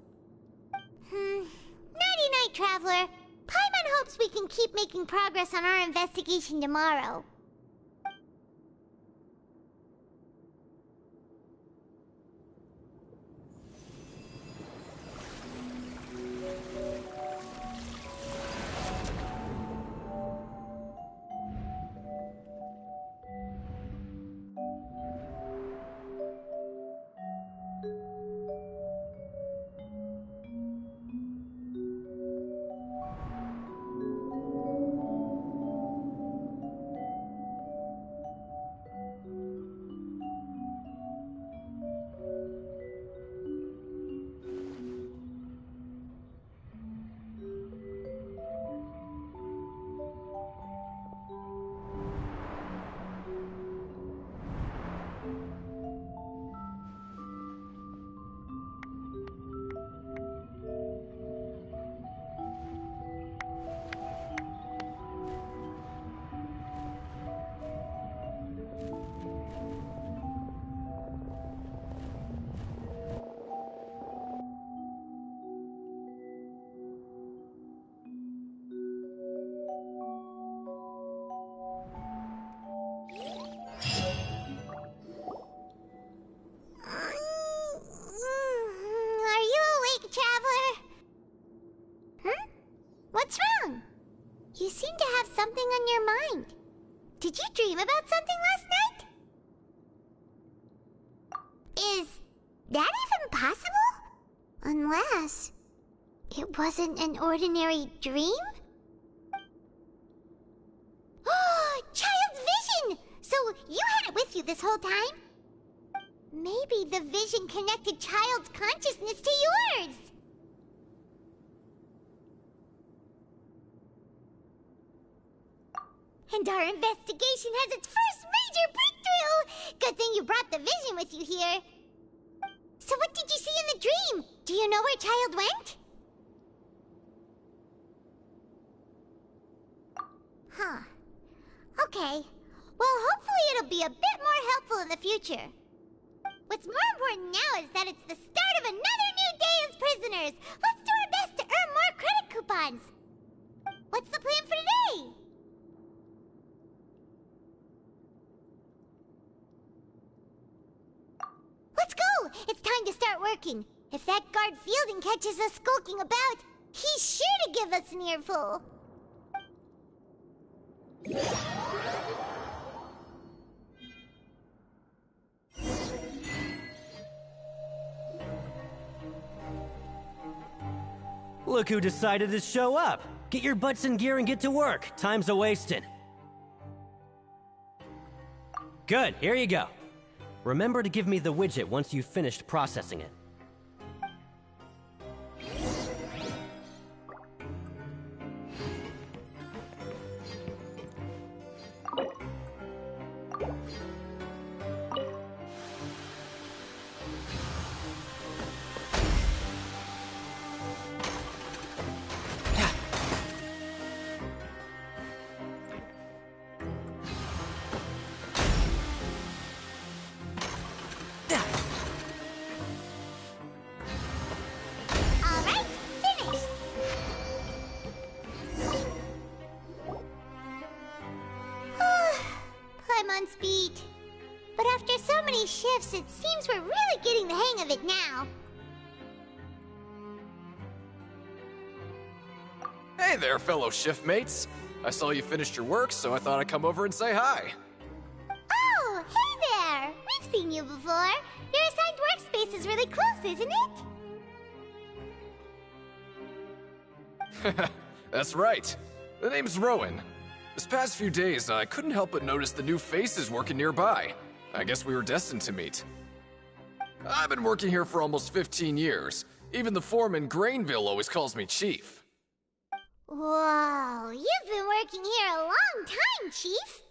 Nighty-night, Traveler. Paimon hopes we can keep making progress on our investigation tomorrow. What's wrong? You seem to have something on your mind. Did you dream about something last night? Is that even possible? Unless it wasn't an ordinary dream? Oh, Child's vision! So you had it with you this whole time? Maybe the vision connected Child's consciousness to yours. And our investigation has its first major breakthrough! Good thing you brought the vision with you here. So what did you see in the dream? Do you know where Child went? Huh. Okay. Well, hopefully it'll be a bit more helpful in the future. What's more important now is that it's the start of another new day as prisoners. Let's do our best to earn more credit coupons. What's the plan for today? Let's go! It's time to start working. If that guard Fielding catches us skulking about, he's sure to give us an earful. Look who decided to show up. Get your butts in gear and get to work. Time's a-wasting. Good, here you go. Remember to give me the widget once you've finished processing it. Beat. But after so many shifts, it seems we're really getting the hang of it now. Hey there, fellow shiftmates. I saw you finished your work, so I thought I'd come over and say hi. Oh, hey there! We've seen you before. Your assigned workspace is really close, isn't it? That's right. The name's Rowan. This past few days, I couldn't help but notice the new faces working nearby. I guess we were destined to meet. I've been working here for almost 15 years. Even the foreman, Grainville, always calls me Chief. Whoa, you've been working here a long time, Chief.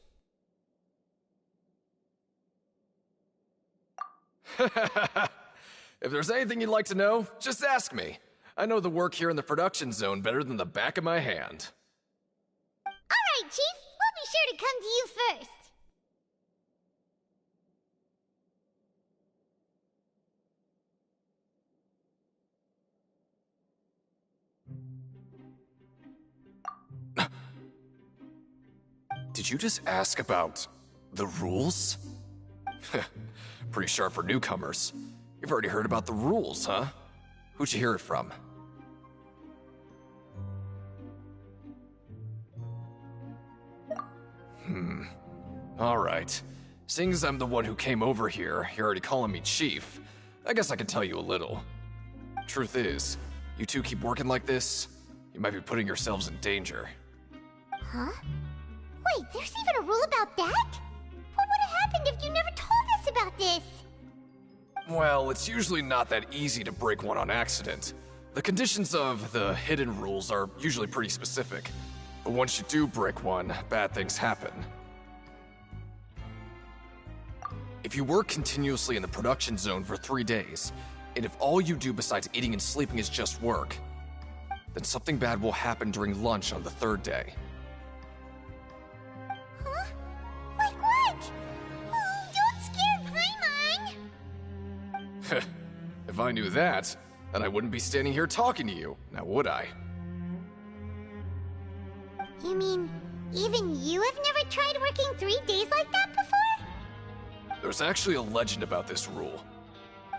If there's anything you'd like to know, just ask me. I know the work here in the production zone better than the back of my hand. All right, Chief. We'll be sure to come to you first. Did you just ask about the rules? Pretty sharp for newcomers. You've already heard about the rules, huh? Who'd you hear it from? Alright. Seeing as I'm the one who came over here, you're already calling me Chief, I guess I can tell you a little. Truth is, you two keep working like this, you might be putting yourselves in danger. Huh? Wait, there's even a rule about that? What would have happened if you never told us about this? Well, it's usually not that easy to break one on accident. The conditions of the hidden rules are usually pretty specific. But once you do break one, bad things happen. If you work continuously in the production zone for 3 days, and if all you do besides eating and sleeping is just work, then something bad will happen during lunch on the 3rd day. Huh? Like what? Oh, don't scare Paimon! If I knew that, then I wouldn't be standing here talking to you, now would I? You mean, even you have never tried working 3 days like that before? There's actually a legend about this rule.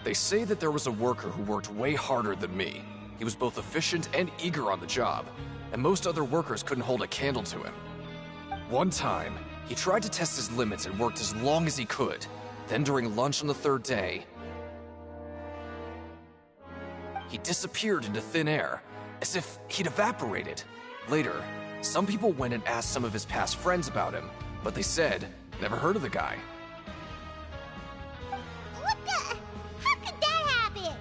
They say that there was a worker who worked way harder than me. He was both efficient and eager on the job, and most other workers couldn't hold a candle to him. One time, he tried to test his limits and worked as long as he could. Then during lunch on the 3rd day, he disappeared into thin air, as if he'd evaporated. Later, some people went and asked some of his past friends about him, but they said, never heard of the guy. What the? How could that happen?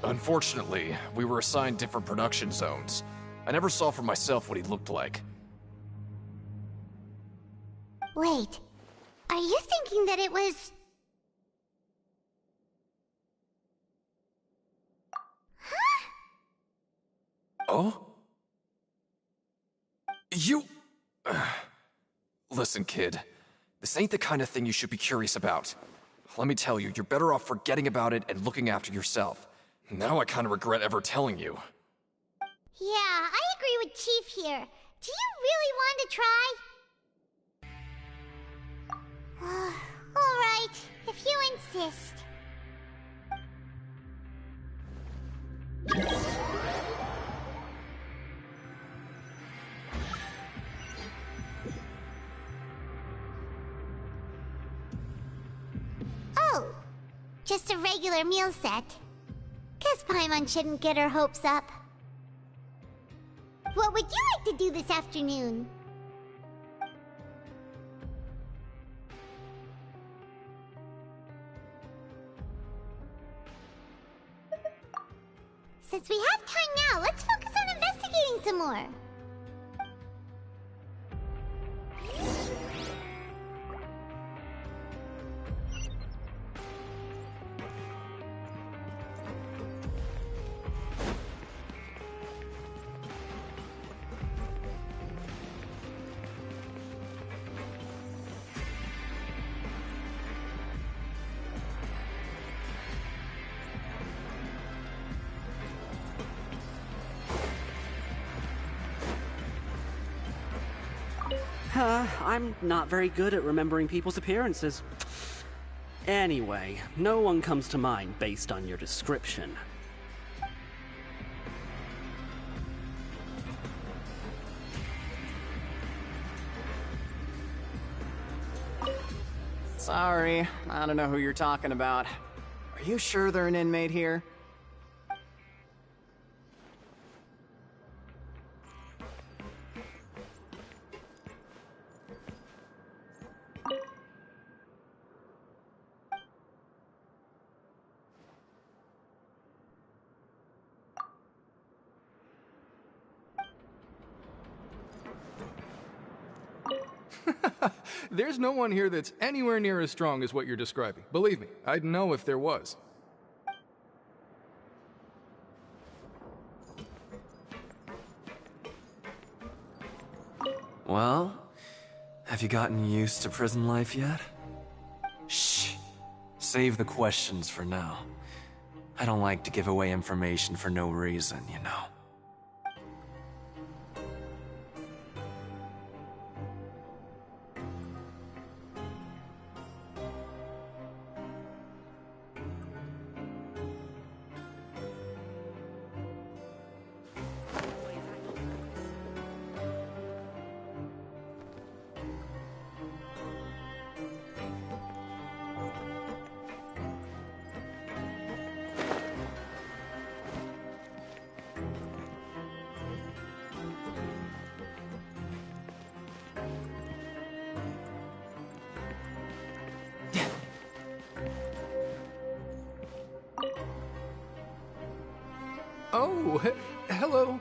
Unfortunately, we were assigned different production zones. I never saw for myself what he looked like. Wait, are you thinking that it was... Oh? You... Listen, kid. This ain't the kind of thing you should be curious about. Let me tell you, you're better off forgetting about it and looking after yourself. Now I kind of regret ever telling you. Yeah, I agree with Chief here. Do you really want to try? Alright, if you insist. Oh, just a regular meal set. Guess Paimon shouldn't get her hopes up. What would you like to do this afternoon? Since we have time now, let's focus on investigating some more. I'm not very good at remembering people's appearances. Anyway, no one comes to mind based on your description. Sorry, I don't know who you're talking about. Are you sure they're an inmate here? There's no one here that's anywhere near as strong as what you're describing. Believe me, I'd know if there was. Well, have you gotten used to prison life yet? Shh. Save the questions for now. I don't like to give away information for no reason, you know. Oh, hello.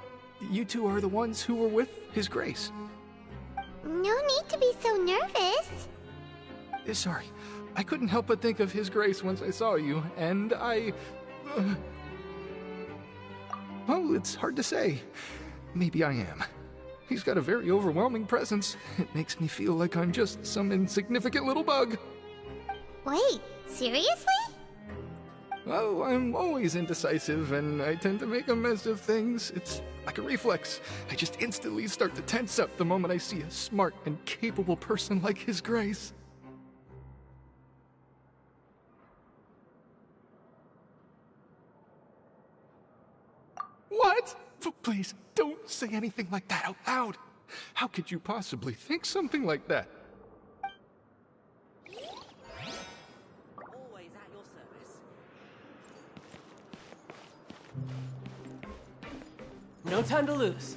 You two are the ones who were with His Grace. No need to be so nervous. Sorry, I couldn't help but think of His Grace once I saw you, and well, it's hard to say. Maybe I am. He's got a very overwhelming presence. It makes me feel like I'm just some insignificant little bug. Wait, seriously? Oh, I'm always indecisive, and I tend to make a mess of things. It's like a reflex. I just instantly start to tense up the moment I see a smart and capable person like His Grace. What? Please, don't say anything like that out loud. How could you possibly think something like that? Always at your service. No time to lose.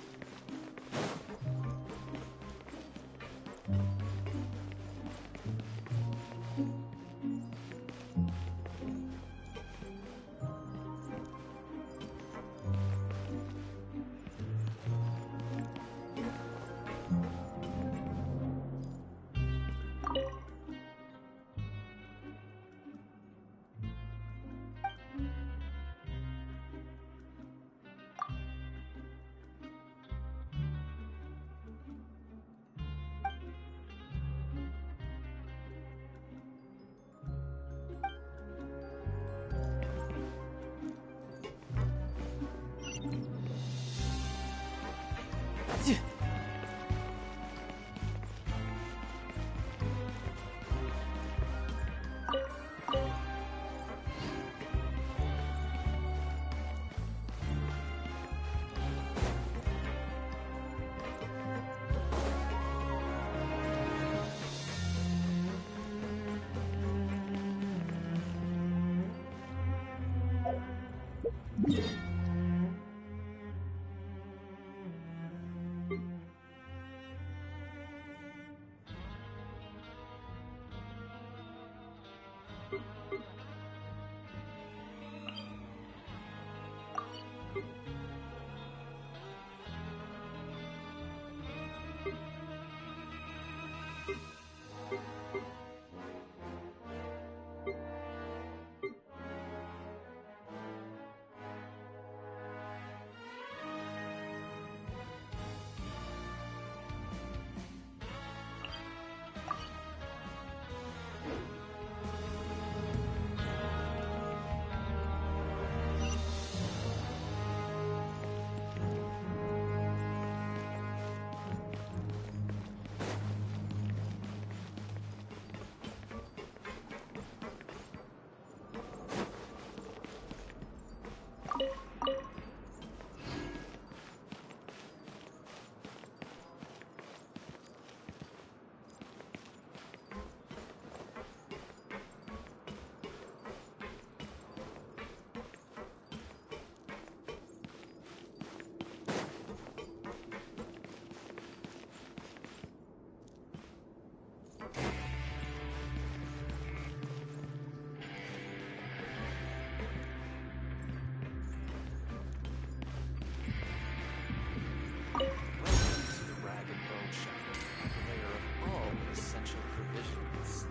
special provisions.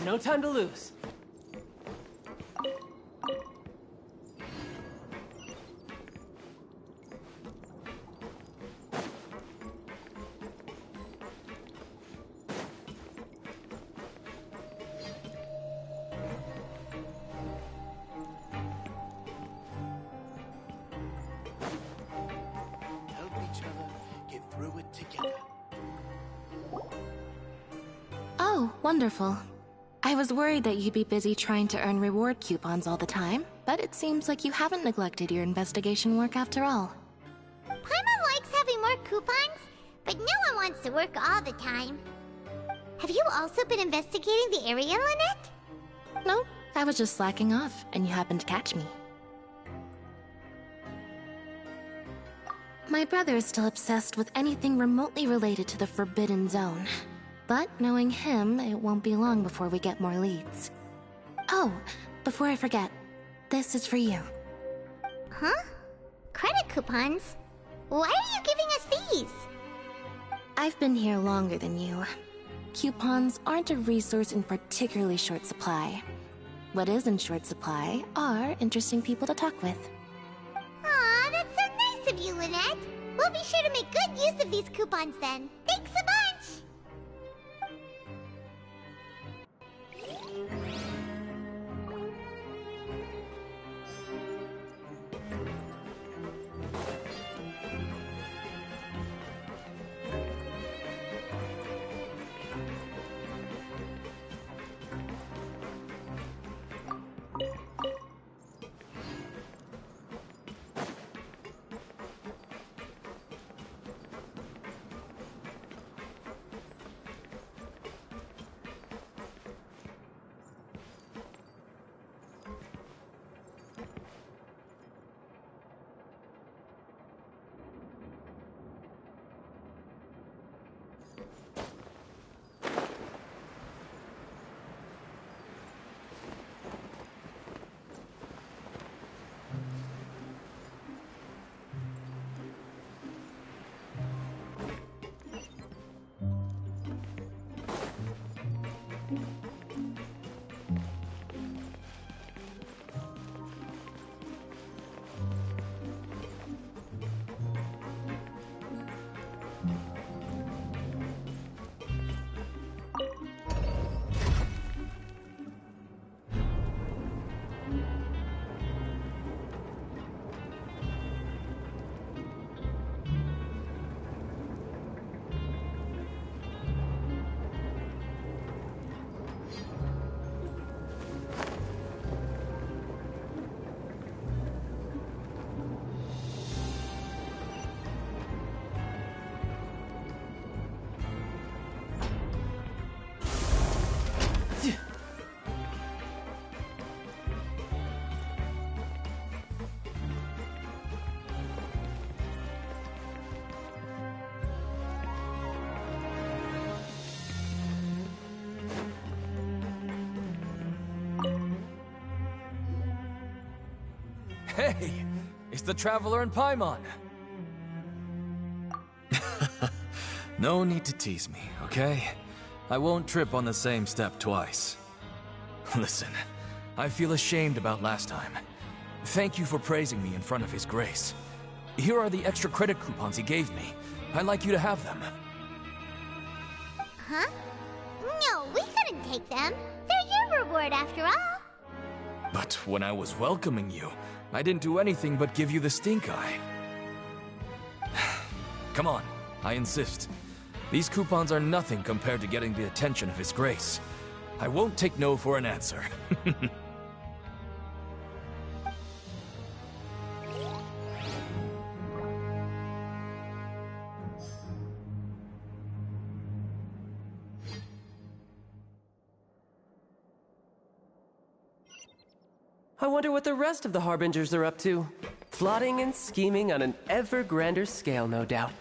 No time to lose. Help each other get through it together. Oh, wonderful. I was worried that you'd be busy trying to earn reward coupons all the time, but it seems like you haven't neglected your investigation work after all. Paimon likes having more coupons, but no one wants to work all the time. Have you also been investigating the area, Lynette? No, I was just slacking off, and you happened to catch me. My brother is still obsessed with anything remotely related to the Forbidden Zone. But knowing him, it won't be long before we get more leads. Oh, before I forget, this is for you. Huh? Credit coupons? Why are you giving us these? I've been here longer than you. Coupons aren't a resource in particularly short supply. What is in short supply are interesting people to talk with. Aw, that's so nice of you, Lynette. We'll be sure to make good use of these coupons then. Thanks a bunch! Hey! It's the Traveler and Paimon! No need to tease me, okay? I won't trip on the same step twice. Listen, I feel ashamed about last time. Thank you for praising me in front of His Grace. Here are the extra credit coupons he gave me. I'd like you to have them. Huh? No, we couldn't take them. They're your reward after all. But when I was welcoming you, I didn't do anything but give you the stink eye. Come on, I insist. These coupons are nothing compared to getting the attention of His Grace. I won't take no for an answer. I wonder what the rest of the Harbingers are up to. Plotting and scheming on an ever grander scale, no doubt.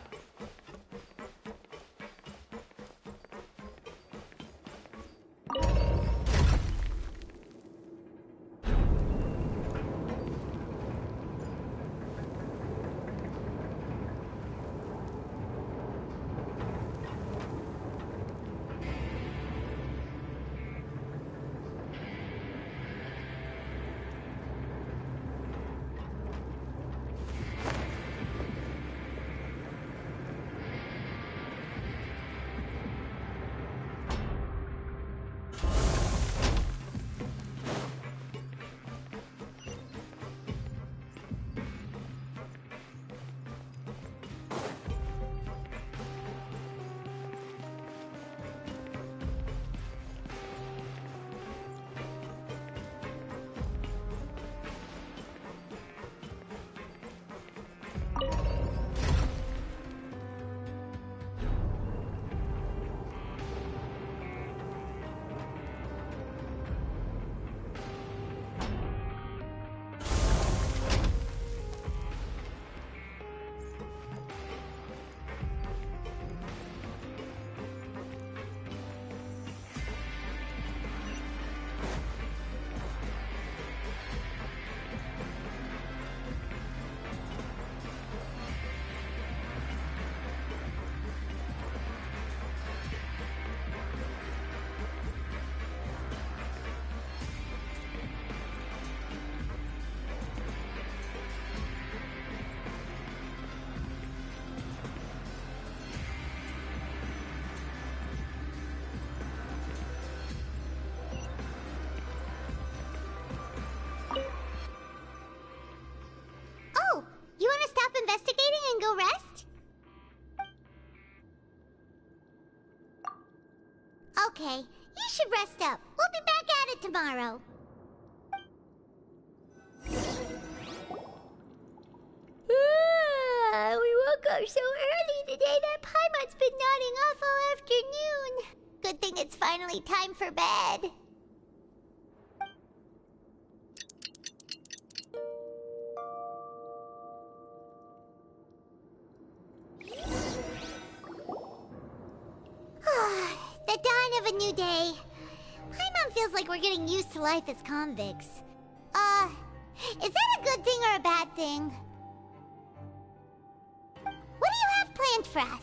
Investigating and go rest? Okay, you should rest up. We'll be back at it tomorrow. We woke up so early today that Paimon's been nodding off all afternoon. Good thing it's finally time for bed. The dawn of a new day. Paimon feels like we're getting used to life as convicts. Is that a good thing or a bad thing? What do you have planned for us?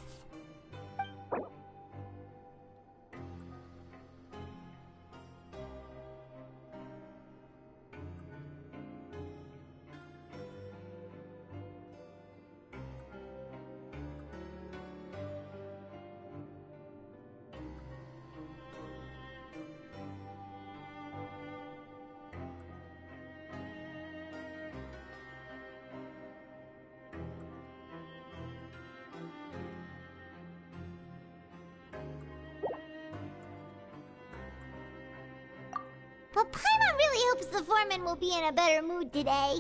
But Paimon really hopes the foreman will be in a better mood today.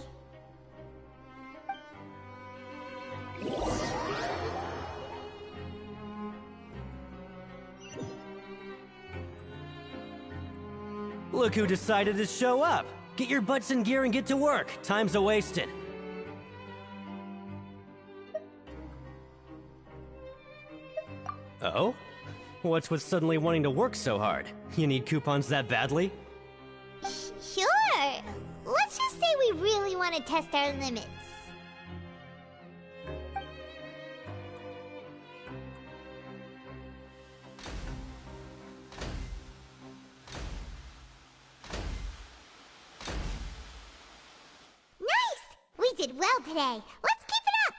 Look who decided to show up. Get your butts in gear and get to work. Time's a-wasting. Oh? What's with suddenly wanting to work so hard? You need coupons that badly? Sure. let's just say we really want to test our limits. Nice! We did well today. Let's keep it up!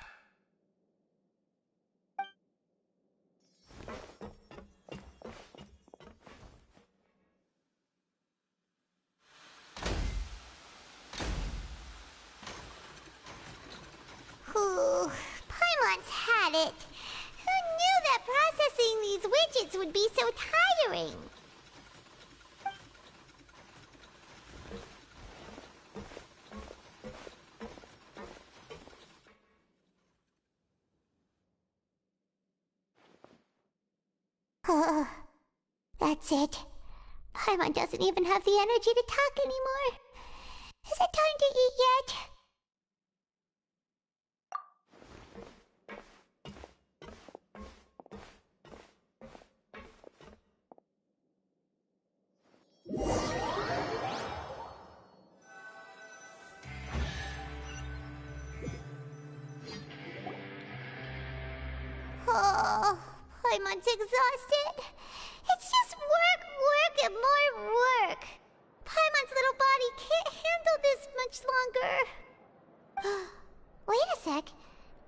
Ooh, Paimon's had it. Who knew that processing these widgets would be so tiring? That's it. Paimon doesn't even have the energy to talk anymore. Is it time to eat yet? Oh, Paimon's exhausted. It's just work, work, and more work. Paimon's little body can't handle this much longer. Wait a sec.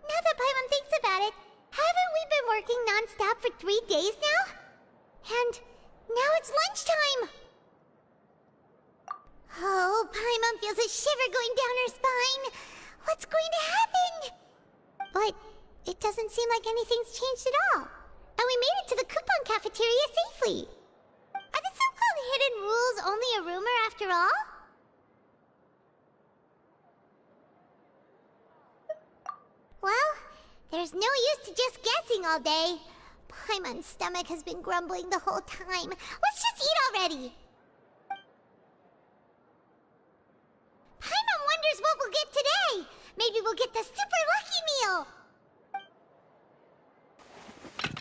Now that Paimon thinks about it, haven't we been working non-stop for 3 days now? And now it's lunchtime. Oh, Paimon feels a shiver going down her spine. What's going to happen? But it doesn't seem like anything's changed at all. And we made it to the coupon cafeteria safely. Are the so-called hidden rules only a rumor after all? Well, there's no use to just guessing all day. Paimon's stomach has been grumbling the whole time. Let's just eat already. Paimon wonders what we'll get today. Maybe we'll get the super lucky meal.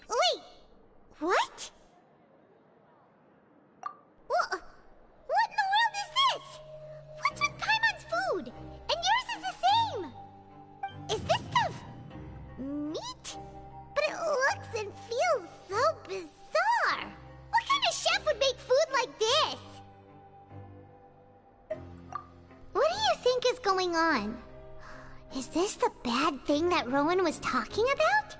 Wait, what? What in the world is this? What's with Paimon's food? And yours is the same. Is this stuff meat? But it looks and feels so bizarre. What kind of chef would make food like this? What do you think is going on? Is this the bad thing that Rowan was talking about?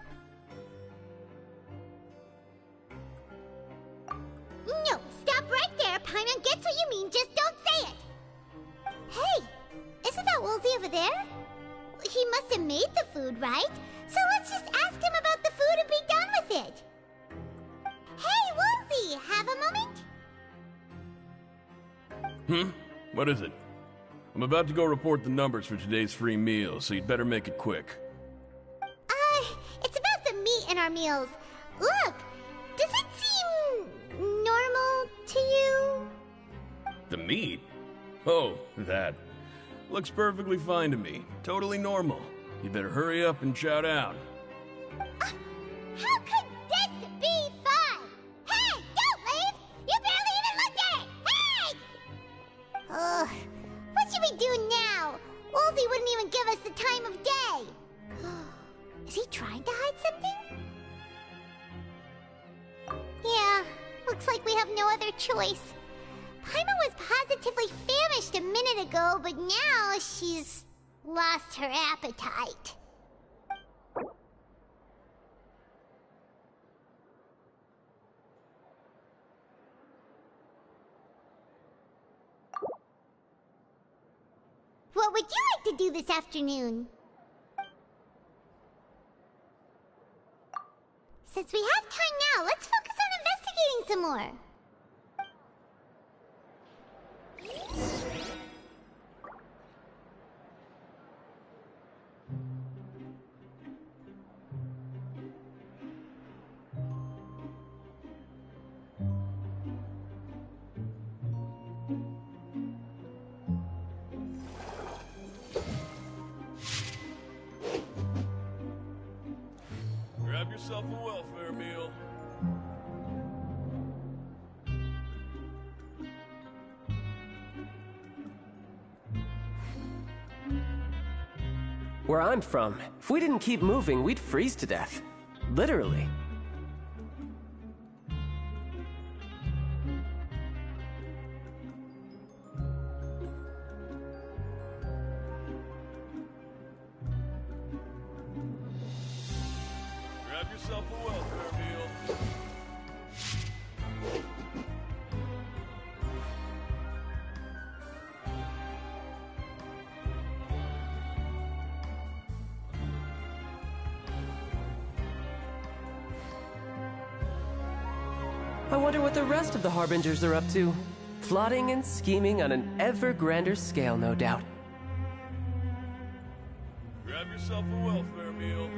No, stop right there. Paimon gets what you mean, just don't say it. Hey, isn't that Woolsey over there? He must have made the food, right? So let's just ask him about the food and be done with it. Hey, Woolsey, have a moment? What is it? I'm about to go report the numbers for today's free meal, so you'd better make it quick. It's about the meat in our meals. Look, does it seem normal to you? The meat? Oh, that. Looks perfectly fine to me. Totally normal. You better hurry up and shout out. How could this be fun? Hey, don't leave! You barely even looked at it! Hey! What should we do now? Woolsey wouldn't even give us the time of day. Is he trying to hide something? Yeah, looks like we have no other choice. Paimon was positively famished a minute ago, but now she's lost her appetite. What would you like to do this afternoon? Since we have time now, let's focus on investigating some more. Grab yourself a welfare meal. Where I'm from, if we didn't keep moving, we'd freeze to death. Literally. Grab yourself a welfare meal. I wonder what the rest of the Harbingers are up to. Plotting and scheming on an ever grander scale, no doubt. Grab yourself a welfare meal.